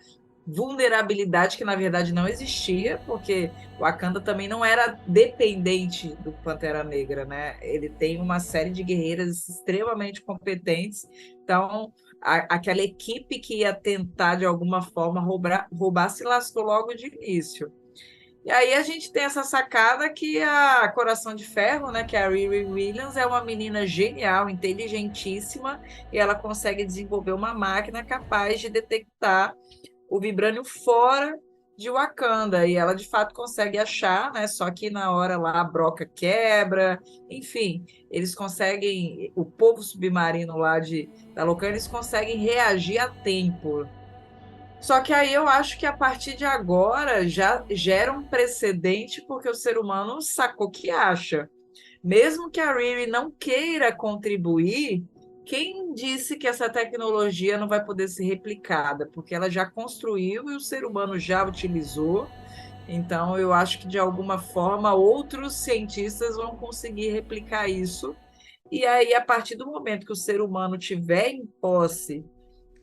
vulnerabilidade que, na verdade, não existia, porque o Wakanda também não era dependente do Pantera Negra, né? Ele tem uma série de guerreiras extremamente competentes, então aquela equipe que ia tentar, de alguma forma, roubar se lascou logo de início. E aí a gente tem essa sacada que a Coração de Ferro, né, que é a Riri Williams, é uma menina genial, inteligentíssima, e ela consegue desenvolver uma máquina capaz de detectar o Vibranium fora de Wakanda, e ela de fato consegue achar, né? Só que na hora lá a broca quebra, enfim, eles conseguem, o povo submarino lá da Locânia, eles conseguem reagir a tempo. Só que aí eu acho que a partir de agora já gera um precedente, porque o ser humano sacou que acha. Mesmo que a Riri não queira contribuir, quem disse que essa tecnologia não vai poder ser replicada? Porque ela já construiu e o ser humano já utilizou. Então, eu acho que, de alguma forma, outros cientistas vão conseguir replicar isso. E aí, a partir do momento que o ser humano tiver em posse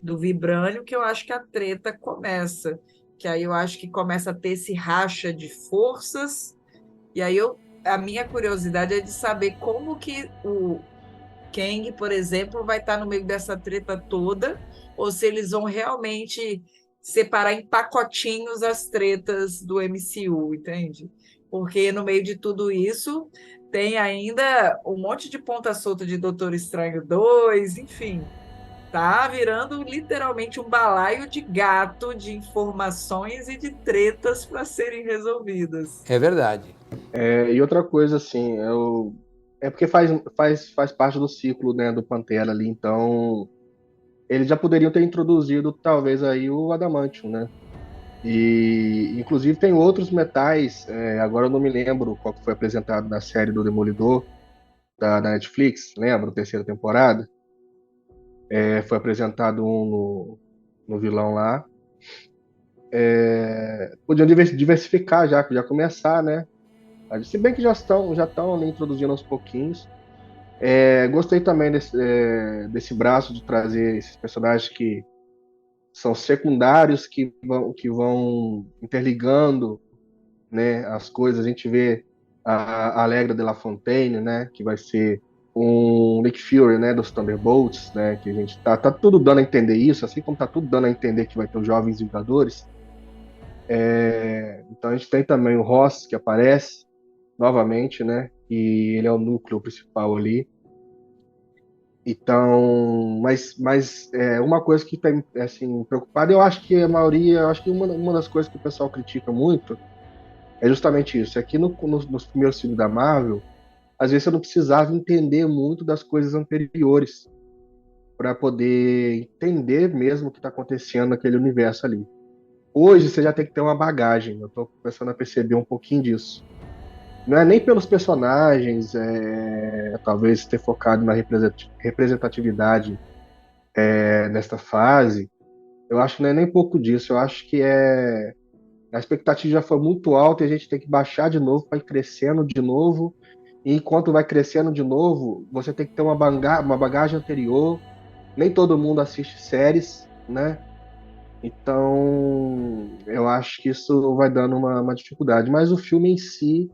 do vibrânio, que eu acho que a treta começa. Que aí eu acho que começa a ter esse racha de forças. E aí a minha curiosidade é de saber como que o Kang, por exemplo, vai estar no meio dessa treta toda, ou se eles vão realmente separar em pacotinhos as tretas do MCU, entende? Porque no meio de tudo isso tem ainda um monte de ponta solta de Doutor Estranho 2, enfim. Tá virando literalmente um balaio de gato de informações e de tretas para serem resolvidas. É verdade. E outra coisa, assim, é porque faz parte do ciclo, né, do Pantera ali, então eles já poderiam ter introduzido talvez aí o Adamantium, né? E inclusive tem outros metais, agora eu não me lembro qual que foi apresentado na série do Demolidor da Netflix, lembra? Terceira temporada. Foi apresentado no vilão lá. Podiam diversificar já começar, né? Se bem que já estão ali introduzindo aos pouquinhos. Gostei também desse braço de trazer esses personagens que são secundários, que vão interligando, né, as coisas. A gente vê a Allegra de La Fontaine, né, que vai ser um Nick Fury, né, dos Thunderbolts, né, que a gente tá tudo dando a entender isso, assim como tá tudo dando a entender que vai ter os Jovens Vingadores. Então a gente tem também o Ross, que aparece novamente, né, e ele é o núcleo principal ali. Então, mas uma coisa que tem, assim, preocupado, eu acho que a maioria, eu acho que uma das coisas que o pessoal critica muito é justamente isso. Aqui nos primeiros filmes da Marvel, às vezes você não precisava entender muito das coisas anteriores para poder entender mesmo o que está acontecendo naquele universo ali. Hoje você já tem que ter uma bagagem. Eu estou começando a perceber um pouquinho disso. Não é nem pelos personagens, talvez ter focado na representatividade nesta fase. Eu acho que não é nem pouco disso. Eu acho que a expectativa já foi muito alta e a gente tem que baixar de novo para ir crescendo de novo. E enquanto vai crescendo de novo, você tem que ter uma bagagem anterior. Nem todo mundo assiste séries, né? Então, eu acho que isso vai dando uma dificuldade. Mas o filme em si,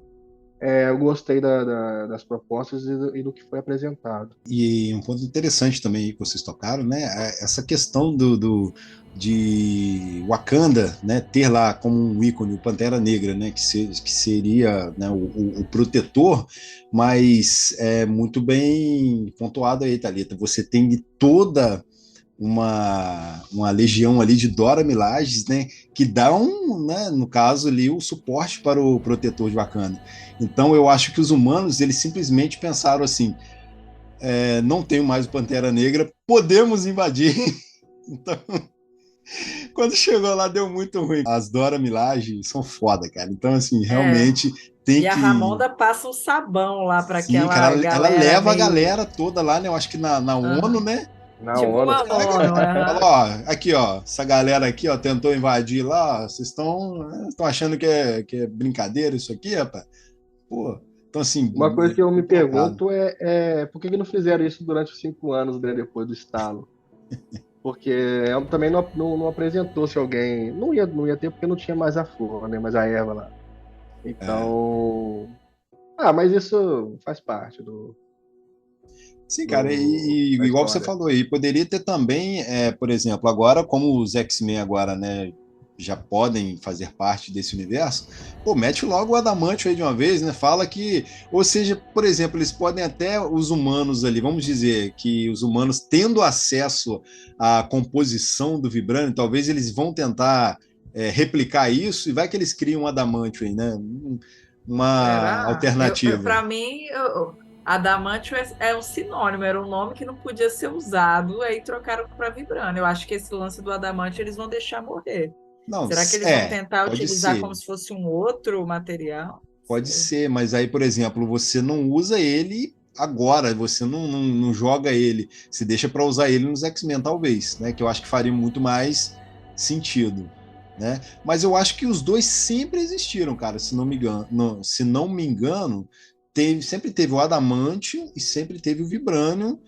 eu gostei das propostas e do que foi apresentado. E um ponto interessante também que vocês tocaram, né? Essa questão de Wakanda, né, ter lá como um ícone o Pantera Negra, né, que seria, né, o protetor, mas é muito bem pontuado aí, Thalita. Você tem toda uma legião ali de Dora Milaje, né, que dá né, no caso ali, o suporte para o protetor de Wakanda. Então eu acho que os humanos, eles simplesmente pensaram assim, não tenho mais o Pantera Negra, podemos invadir. Então, quando chegou lá, deu muito ruim. As Dora Milaje são foda, cara. Então, assim, realmente tem E a que. Ramonda passa um sabão lá para Sim, cara, aquela ela galera leva a meio. galera toda lá, né? Eu acho que na ONU, Aham. né? Na Tipo ONU. uma ONU, Fala, aham. ó, aqui, ó, essa galera aqui, ó, tentou invadir lá, vocês estão achando que é brincadeira isso aqui, rapaz? Pô, então assim, Uma coisa que eu me colocado. pergunto é por que que não fizeram isso durante os 5 anos, né, depois do estalo? Porque também não apresentou-se alguém. Não ia ter porque não tinha mais a flor, né? Mais a erva lá. É. Então. Ah, mas isso faz parte Sim, cara, e da igual você história. falou aí, poderia ter também, por exemplo, agora, como os X-Men agora, né, já podem fazer parte desse universo, pô, mete logo o Adamantio aí de uma vez, né, fala que, ou seja, por exemplo, eles podem até, os humanos ali, vamos dizer que os humanos tendo acesso à composição do Vibranium, talvez eles vão tentar replicar isso, e vai que eles criam um Adamantio aí, né, uma Será? alternativa. Para mim, Adamantio é um sinônimo, era um nome que não podia ser usado, aí trocaram para Vibranium. Eu acho que esse lance do Adamantio eles vão deixar morrer. Não, Será que eles vão tentar pode utilizar como ser. se fosse um outro material? Pode Sei. ser, mas aí, por exemplo, você não usa ele agora, você não joga ele, você deixa para usar ele nos X-Men, talvez, né? Que eu acho que faria muito mais sentido, né? Mas eu acho que os dois sempre existiram, cara, se não me engano. Se não me engano, sempre teve o Adamantio e sempre teve o Vibranium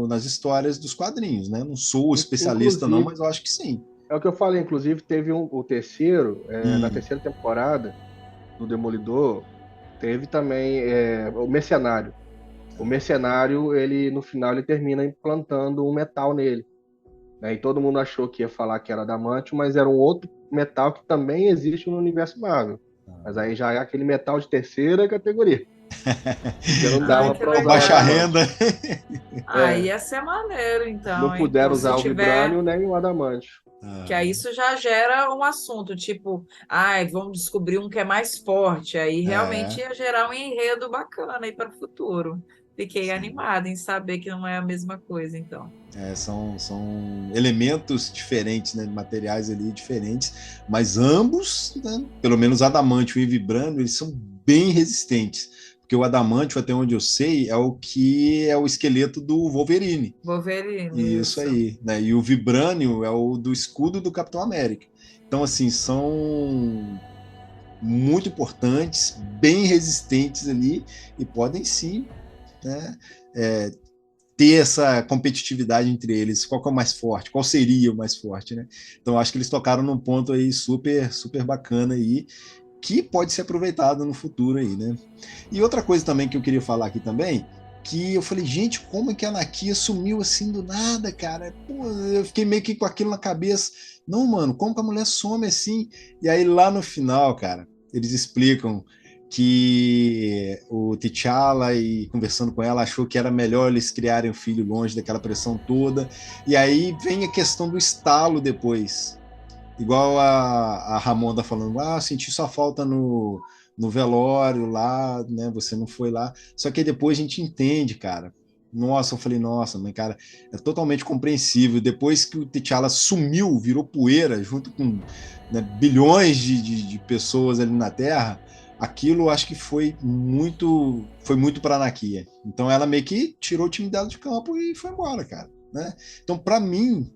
nas histórias dos quadrinhos, né? Não sou especialista, não, Inclusive, mas eu acho que sim. é o que eu falei, inclusive, teve o terceiro, na Hum, terceira temporada do Demolidor, teve também o Mercenário. O Mercenário, ele no final, ele termina implantando um metal nele, né? E todo mundo achou que ia falar que era adamantio, mas era um outro metal que também existe no universo Marvel. Mas aí já é aquele metal de terceira categoria, porque não Ai, dava que para usar o baixa legal. renda. adamantio. Aí É, ia ser maneiro, não então, hein? Então, puderam se usar o tiver. Vibranium nem o adamantio. Que aí isso já gera um assunto, tipo, ai, vamos descobrir um que é mais forte. Aí realmente É, ia gerar um enredo bacana aí para o futuro. Fiquei sim. animada em saber que não é a mesma coisa, então. São elementos diferentes, né, materiais ali diferentes, mas ambos, né, pelo menos adamantio e vibrânio, eles são bem resistentes. Porque o adamantio, até onde eu sei, é o que é o esqueleto do Wolverine. Wolverine, Isso isso. aí, né? E o vibrânio é o do escudo do Capitão América. Então, assim, são muito importantes, bem resistentes ali e podem sim, né, é, ter essa competitividade entre eles, qual que é o mais forte, qual seria o mais forte, né? Então acho que eles tocaram num ponto aí super, super bacana aí, que pode ser aproveitado no futuro aí, né? E outra coisa também que eu queria falar aqui também, que eu falei, gente, como é que a Nakia sumiu assim do nada, cara? Pô, eu fiquei meio que com aquilo na cabeça. Não, mano, como que a mulher some assim? E aí lá no final, cara, eles explicam que o T'Challa, e conversando com ela, achou que era melhor eles criarem o filho longe daquela pressão toda. E aí vem a questão do estalo depois. Igual a Ramonda falando, senti sua falta no velório lá, né? Você não foi lá. Só que aí depois a gente entende, cara. Nossa, eu falei, nossa, mas cara, é totalmente compreensível. Depois que o T'Challa sumiu, virou poeira, junto com, né, bilhões de pessoas ali na Terra, aquilo eu acho que foi muito para a Nakia. Então ela meio que tirou o time dela de campo e foi embora, cara. Né? Então, para mim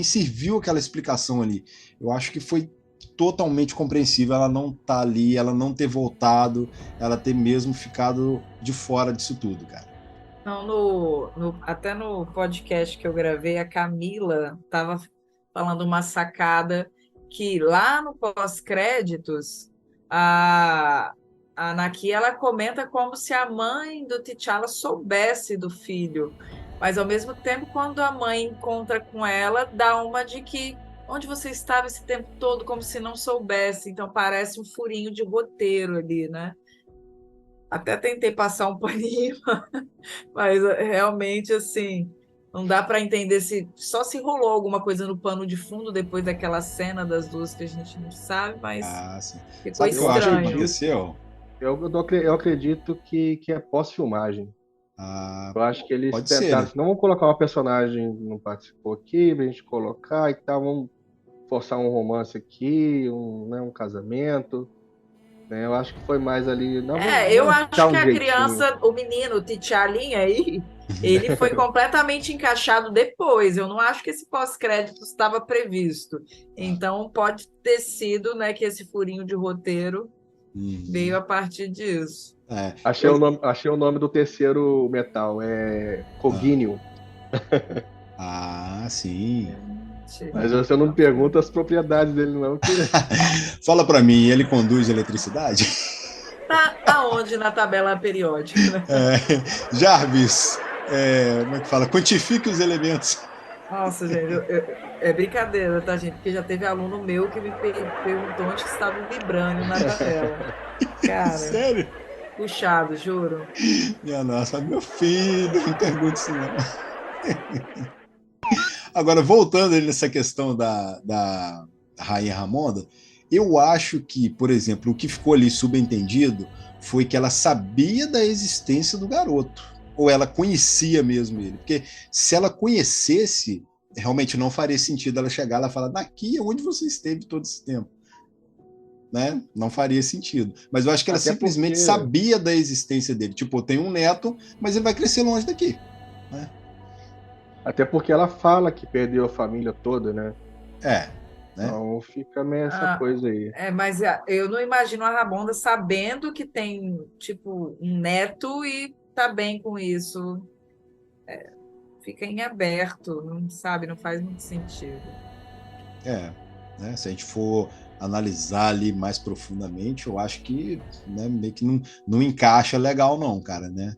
serviu aquela explicação ali. Eu acho que foi totalmente compreensível ela não estar ali, ela não ter voltado, ela ter mesmo ficado de fora disso tudo, cara. Não, até no podcast que eu gravei, a Camila estava falando uma sacada que lá no pós-créditos, a, a Naki, ela comenta como se a mãe do T'Challa soubesse do filho, mas ao mesmo tempo, quando a mãe encontra com ela, dá uma de que onde você estava esse tempo todo, como se não soubesse, então parece um furinho de roteiro ali, né? Até tentei passar um paninho, mas realmente, assim, não dá para entender se só se rolou alguma coisa no pano de fundo depois daquela cena das duas que a gente não sabe, mas Sim. ficou Sabe o que Eu eu acho que estranho. acredito, aconteceu? eu acredito que é pós-filmagem. Ah, Eu acho que eles pode tentaram, ser. assim, não vamos colocar uma personagem que não participou aqui, pra gente colocar e tal, vamos forçar um romance aqui, né, um casamento. né? Eu acho que foi mais ali. Não, Eu vamos acho dar que um a jeitinho. criança, o menino, o T'Chalinha aí, ele foi completamente encaixado depois. Eu não acho que esse pós-crédito estava previsto. Então, pode ter sido, né, que esse furinho de roteiro veio a partir disso. Achei o nome do terceiro metal, é Cognium. Sim. Mas você não me pergunta as propriedades dele, não, que Fala para mim, ele conduz eletricidade? Tá aonde na tabela periódica, né? Jarvis, como é que fala? Quantifique os elementos. Nossa, gente, é brincadeira, tá, gente? Porque já teve aluno meu que me perguntou onde estava o vibrânio na tabela. Cara, Sério? puxado, juro. Minha nossa, meu filho, não pergunte isso não. Agora, voltando ali nessa questão da Rainha Ramonda, eu acho que, por exemplo, o que ficou ali subentendido foi que ela sabia da existência do garoto. Ou ela conhecia mesmo ele. Porque se ela conhecesse, realmente não faria sentido ela chegar lá e falar: daqui é onde você esteve todo esse tempo. Né? Não faria sentido. Mas eu acho que ela até simplesmente porque sabia da existência dele. Tipo, tem um neto, mas ele vai crescer longe daqui. Né? até porque ela fala que perdeu a família toda, né? Né? Então fica meio essa coisa aí. Mas eu não imagino a Ramonda sabendo que tem, tipo, um neto e tá bem com isso. Fica em aberto, não sabe, não faz muito sentido. Né? Se a gente for analisar ali mais profundamente, eu acho que, né, meio que não encaixa legal não, cara, né?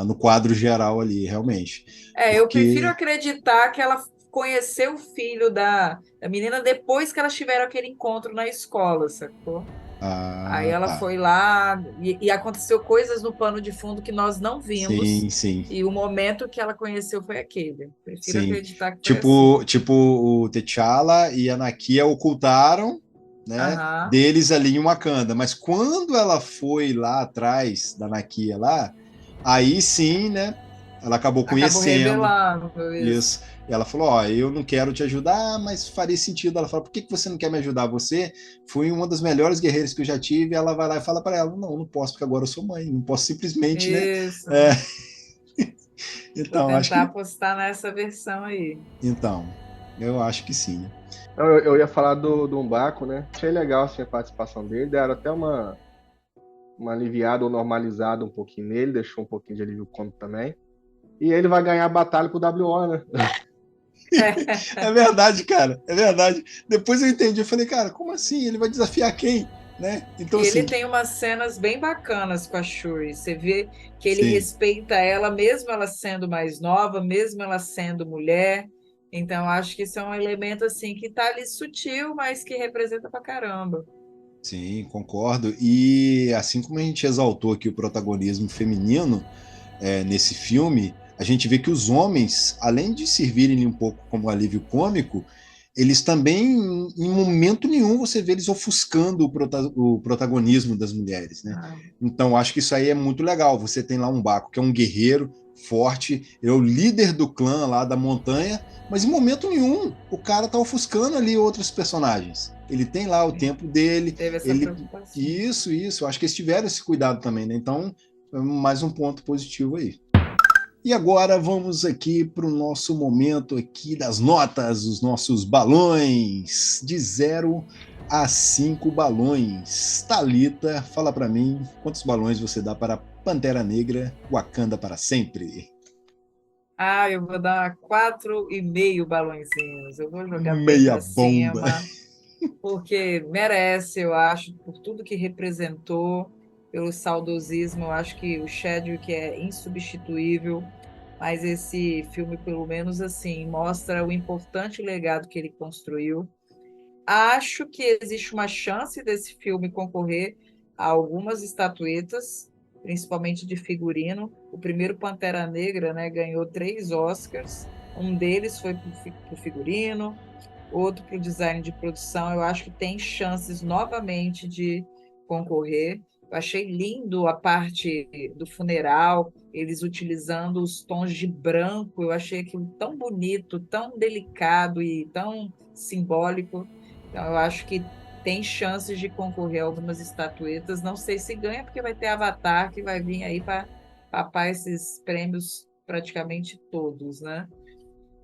No quadro geral ali, realmente. Eu prefiro Porque acreditar que ela conheceu o filho da menina depois que elas tiveram aquele encontro na escola, sacou? Aí ela tá. foi lá e aconteceu coisas no pano de fundo que nós não vimos. Sim. E o momento que ela conheceu foi aquele. Prefiro Sim. acreditar que foi assim. Tipo o T'Challa e a Nakia ocultaram, né, deles ali em Wakanda. Mas quando ela foi lá atrás da Nakia lá, aí sim, né, ela acabou conhecendo. Revelando Isso. E ela falou: Ó, eu não quero te ajudar, mas faria sentido. Ela falou: Por que você não quer me ajudar? Você foi uma das melhores guerreiras que eu já tive. E ela vai lá e fala para ela: Não posso, porque agora eu sou mãe. Não posso simplesmente, né? Isso. Então, Vou acho tentar que. apostar nessa versão aí. Então, eu acho que sim. Eu ia falar do Umbaco, né? Achei legal assim, a participação dele, deram até uma aliviada ou normalizada um pouquinho nele, deixou um pouquinho de alívio cômico também. E ele vai ganhar a batalha pro WO, né? É verdade, cara. É verdade. Depois eu entendi. Eu falei: Cara, como assim? Ele vai desafiar quem? Né? Então, E ele assim. tem umas cenas bem bacanas com a Shuri. Você vê que ele Sim. respeita ela, mesmo ela sendo mais nova, mesmo ela sendo mulher. Então, acho que isso é um elemento assim que está ali sutil, mas que representa pra caramba. Sim, concordo. E assim como a gente exaltou aqui o protagonismo feminino nesse filme, a gente vê que os homens, além de servirem um pouco como alívio cômico, eles também, em momento nenhum, você vê eles ofuscando o protagonismo das mulheres, né? Então, acho que isso aí é muito legal. Você tem lá um Baco, que é um guerreiro forte, é o líder do clã lá da montanha, mas em momento nenhum o cara tá ofuscando ali outros personagens. Ele tem lá o tempo dele. Teve essa preocupação. Isso. Eu acho que eles tiveram esse cuidado também, né? Então, mais um ponto positivo aí. E agora vamos aqui para o nosso momento aqui das notas, os nossos balões, de 0 a 5 balões. Thalita, fala para mim, quantos balões você dá para Pantera Negra, Wakanda para sempre? Eu vou dar 4,5 balõezinhos. Eu vou jogar bem Meia para bomba. cima, porque merece, eu acho, por tudo que representou, pelo saudosismo. Eu acho que o Chadwick é insubstituível, mas esse filme, pelo menos assim, mostra o importante legado que ele construiu. Acho que existe uma chance desse filme concorrer a algumas estatuetas, principalmente de figurino. O primeiro Pantera Negra, né, ganhou 3 Oscars. Um deles foi para o figurino, outro para o design de produção. Eu acho que tem chances novamente de concorrer. Eu achei lindo a parte do funeral, eles utilizando os tons de branco. Eu achei aquilo tão bonito, tão delicado e tão simbólico. Então, eu acho que tem chances de concorrer a algumas estatuetas. Não sei se ganha, porque vai ter Avatar que vai vir aí para papar esses prêmios praticamente todos, né?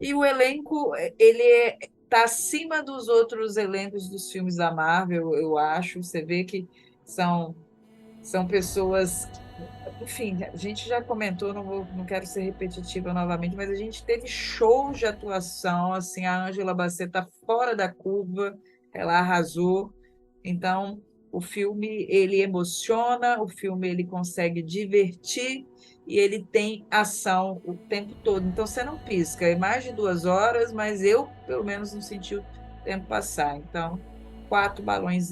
E o elenco, ele está acima dos outros elencos dos filmes da Marvel, eu acho. Você vê que são pessoas. Enfim, a gente já comentou, não quero ser repetitiva novamente, mas a gente teve shows de atuação, assim, a Ângela Bassett está fora da curva, ela arrasou. Então, o filme, ele emociona, o filme, ele consegue divertir e ele tem ação o tempo todo. Então, você não pisca, é mais de 2 horas, mas eu, pelo menos, não senti o tempo passar. Então, 4,5 balões,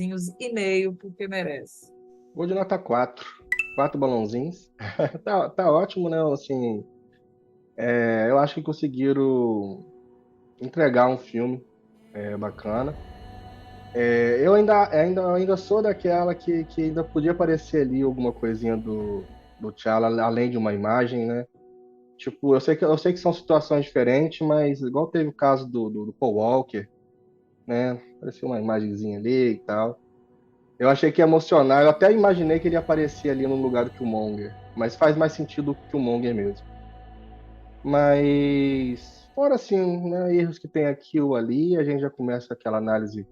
porque merece. Vou de nota 4. 4 balãozinhos. Tá ótimo, né? Assim, eu acho que conseguiram entregar um filme bacana. Eu ainda sou daquela que ainda podia aparecer ali alguma coisinha do T'Challa, além de uma imagem, né? Tipo, eu sei que são situações diferentes, mas igual teve o caso do Paul Walker, né? Apareceu uma imagenzinha ali e tal. Eu achei que ia emocionar, eu até imaginei que ele ia aparecer ali no lugar do Killmonger, mas faz mais sentido o Killmonger mesmo. Mas, fora assim, né, erros que tem aqui ou ali, a gente já começa aquela análise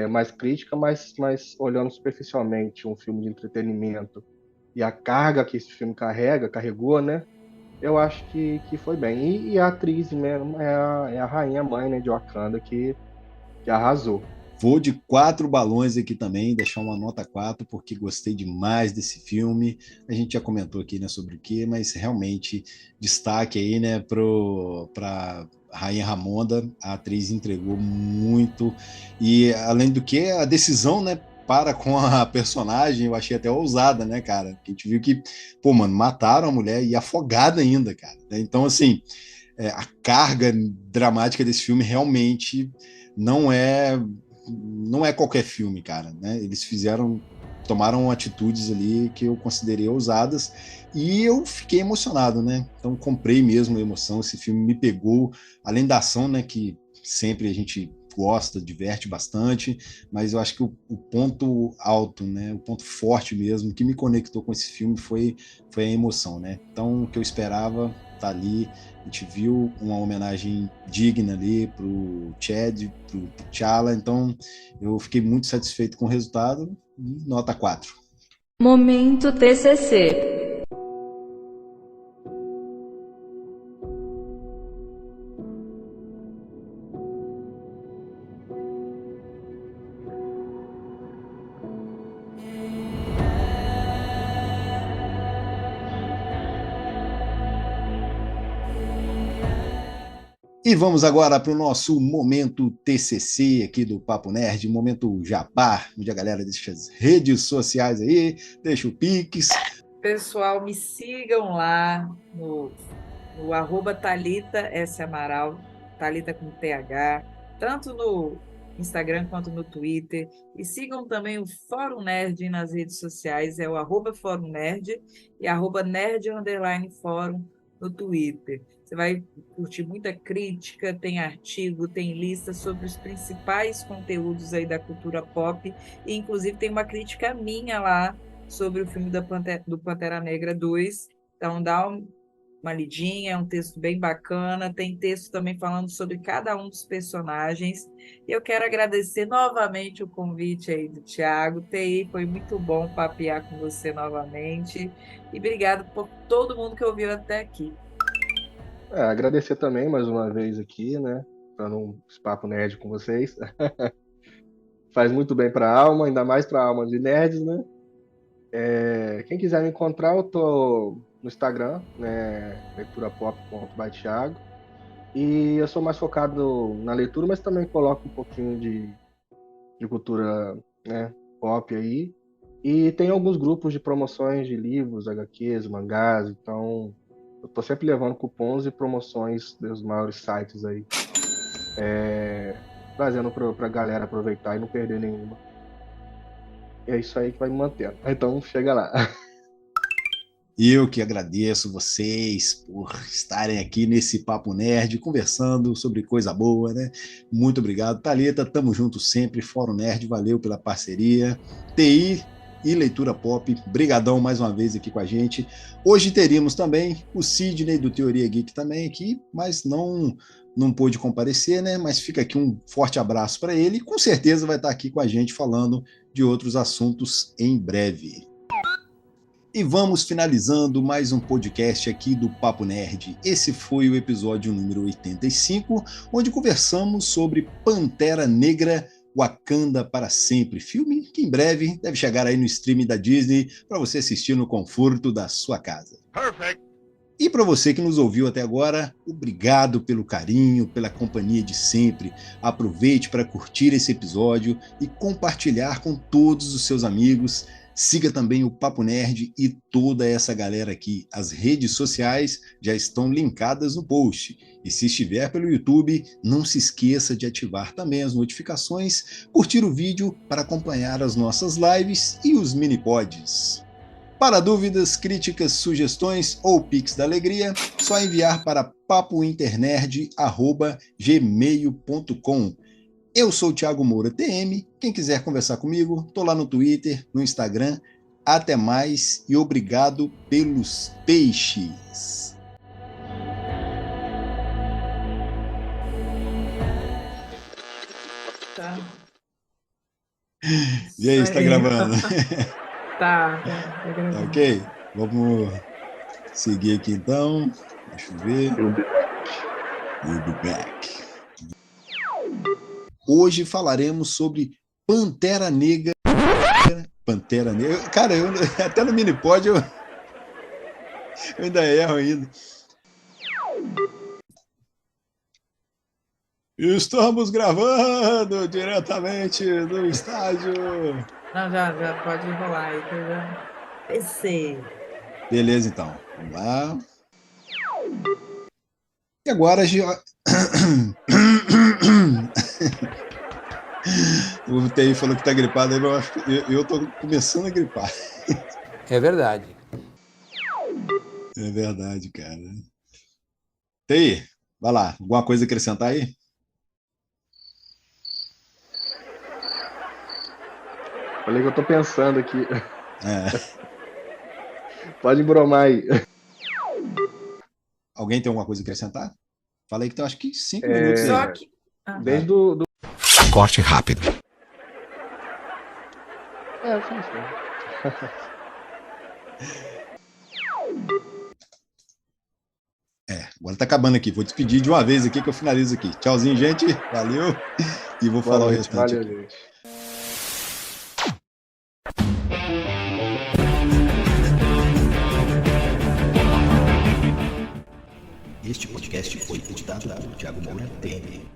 mais crítica, mas olhando superficialmente um filme de entretenimento e a carga que esse filme carregou, né? Eu acho que foi bem. E a atriz mesmo é a rainha mãe, né, de Wakanda, que arrasou. Vou de 4 balões aqui também, deixar uma nota 4, porque gostei demais desse filme. A gente já comentou aqui, né, sobre o quê, mas realmente destaque aí, né, para Rainha Ramonda. A atriz entregou muito. E além do que, a decisão, né, para com a personagem, eu achei até ousada, né, cara? Porque a gente viu que, pô, mano, mataram a mulher e afogada ainda, cara. Então, assim, a carga dramática desse filme realmente não é qualquer filme, cara, né? Eles tomaram atitudes ali que eu considerei ousadas e eu fiquei emocionado, né? Então comprei mesmo a emoção, esse filme me pegou, além da ação, né, que sempre a gente gosta, diverte bastante, mas eu acho que o ponto alto, né, o ponto forte mesmo, que me conectou com esse filme foi a emoção, né? Então o que eu esperava tá ali. A gente viu uma homenagem digna ali pro Chad, pro T'Challa, então eu fiquei muito satisfeito com o resultado, nota 4. Momento TCC. E vamos agora para o nosso momento TCC aqui do Papo Nerd, momento Jabá, onde a galera deixa as redes sociais aí, deixa o Pix. Pessoal, me sigam lá no @Thalita S. Amaral, Thalita com TH, tanto no Instagram quanto no Twitter. E sigam também o Fórum Nerd nas redes sociais, é o @Fórum Nerd e @Nerd_Fórum no Twitter. Você vai curtir muita crítica, tem artigo, tem lista sobre os principais conteúdos aí da cultura pop, e inclusive tem uma crítica minha lá sobre o filme do Pantera Negra 2. Então, dá uma lidinha, é um texto bem bacana. Tem texto também falando sobre cada um dos personagens. E eu quero agradecer novamente o convite aí do Thiago. TI, foi muito bom papear com você novamente. E obrigado por todo mundo que ouviu até aqui. Agradecer também mais uma vez aqui, né? Dando um papo nerd com vocês. Faz muito bem para a alma, ainda mais para a alma de nerds, né? Quem quiser me encontrar, eu tô no Instagram, né? leiturapop.by_Thiago. E eu sou mais focado na leitura, mas também coloco um pouquinho de cultura, né, pop aí. E tem alguns grupos de promoções de livros, HQs, mangás, então eu tô sempre levando cupons e promoções dos maiores sites aí, trazendo pra galera aproveitar e não perder nenhuma. É isso aí que vai me manter. Então chega lá. Eu que agradeço vocês por estarem aqui nesse Papo Nerd, conversando sobre coisa boa, né? Muito obrigado, Thalita, tamo junto sempre, Fórum Nerd, valeu pela parceria. TI e Leitura Pop, brigadão mais uma vez aqui com a gente. Hoje teríamos também o Sidney do Teoria Geek também aqui, mas não pôde comparecer, né? Mas fica aqui um forte abraço para ele, com certeza vai estar aqui com a gente falando de outros assuntos em breve. E vamos finalizando mais um podcast aqui do Papo Nerd. Esse foi o episódio número 85, onde conversamos sobre Pantera Negra, Wakanda para Sempre, filme que em breve deve chegar aí no streaming da Disney para você assistir no conforto da sua casa. Perfect. E para você que nos ouviu até agora, obrigado pelo carinho, pela companhia de sempre. Aproveite para curtir esse episódio e compartilhar com todos os seus amigos. Siga também o Papo Nerd e toda essa galera aqui. As redes sociais já estão linkadas no post. E se estiver pelo YouTube, não se esqueça de ativar também as notificações, curtir o vídeo para acompanhar as nossas lives e os mini-pods. Para dúvidas, críticas, sugestões ou Pix da Alegria, só enviar para papointernerd@gmail.com. Eu sou o Thiago Moura TM, quem quiser conversar comigo, tô lá no Twitter, no Instagram. Até mais e obrigado pelos peixes. Tá. E aí, está gravando? Tá gravando. Tá ok? Vamos seguir aqui então. Deixa eu ver. We'll be back. Hoje falaremos sobre Pantera Negra. Pantera Negra. Cara, até no Minipod eu ainda erro ainda. Estamos gravando diretamente do estádio. Não, já pode rolar aí, que eu já pensei. Beleza, então. Vamos lá. E agora a gente... O TI falou que tá gripado, eu tô começando a gripar. É verdade. É verdade, cara. TI, vai lá. Alguma coisa a acrescentar aí? Falei que eu tô pensando aqui. É. Pode embromar aí. Alguém tem alguma coisa a acrescentar? Falei que tem acho que 5 minutos aí. Só que... Desde do... Corte rápido. Sim. Agora tá acabando aqui. Vou despedir de uma vez aqui que eu finalizo aqui. Tchauzinho, gente. Valeu. E vou falar o restante. Valeu, aqui. gente. Este podcast foi editado por Thiago Moura TM.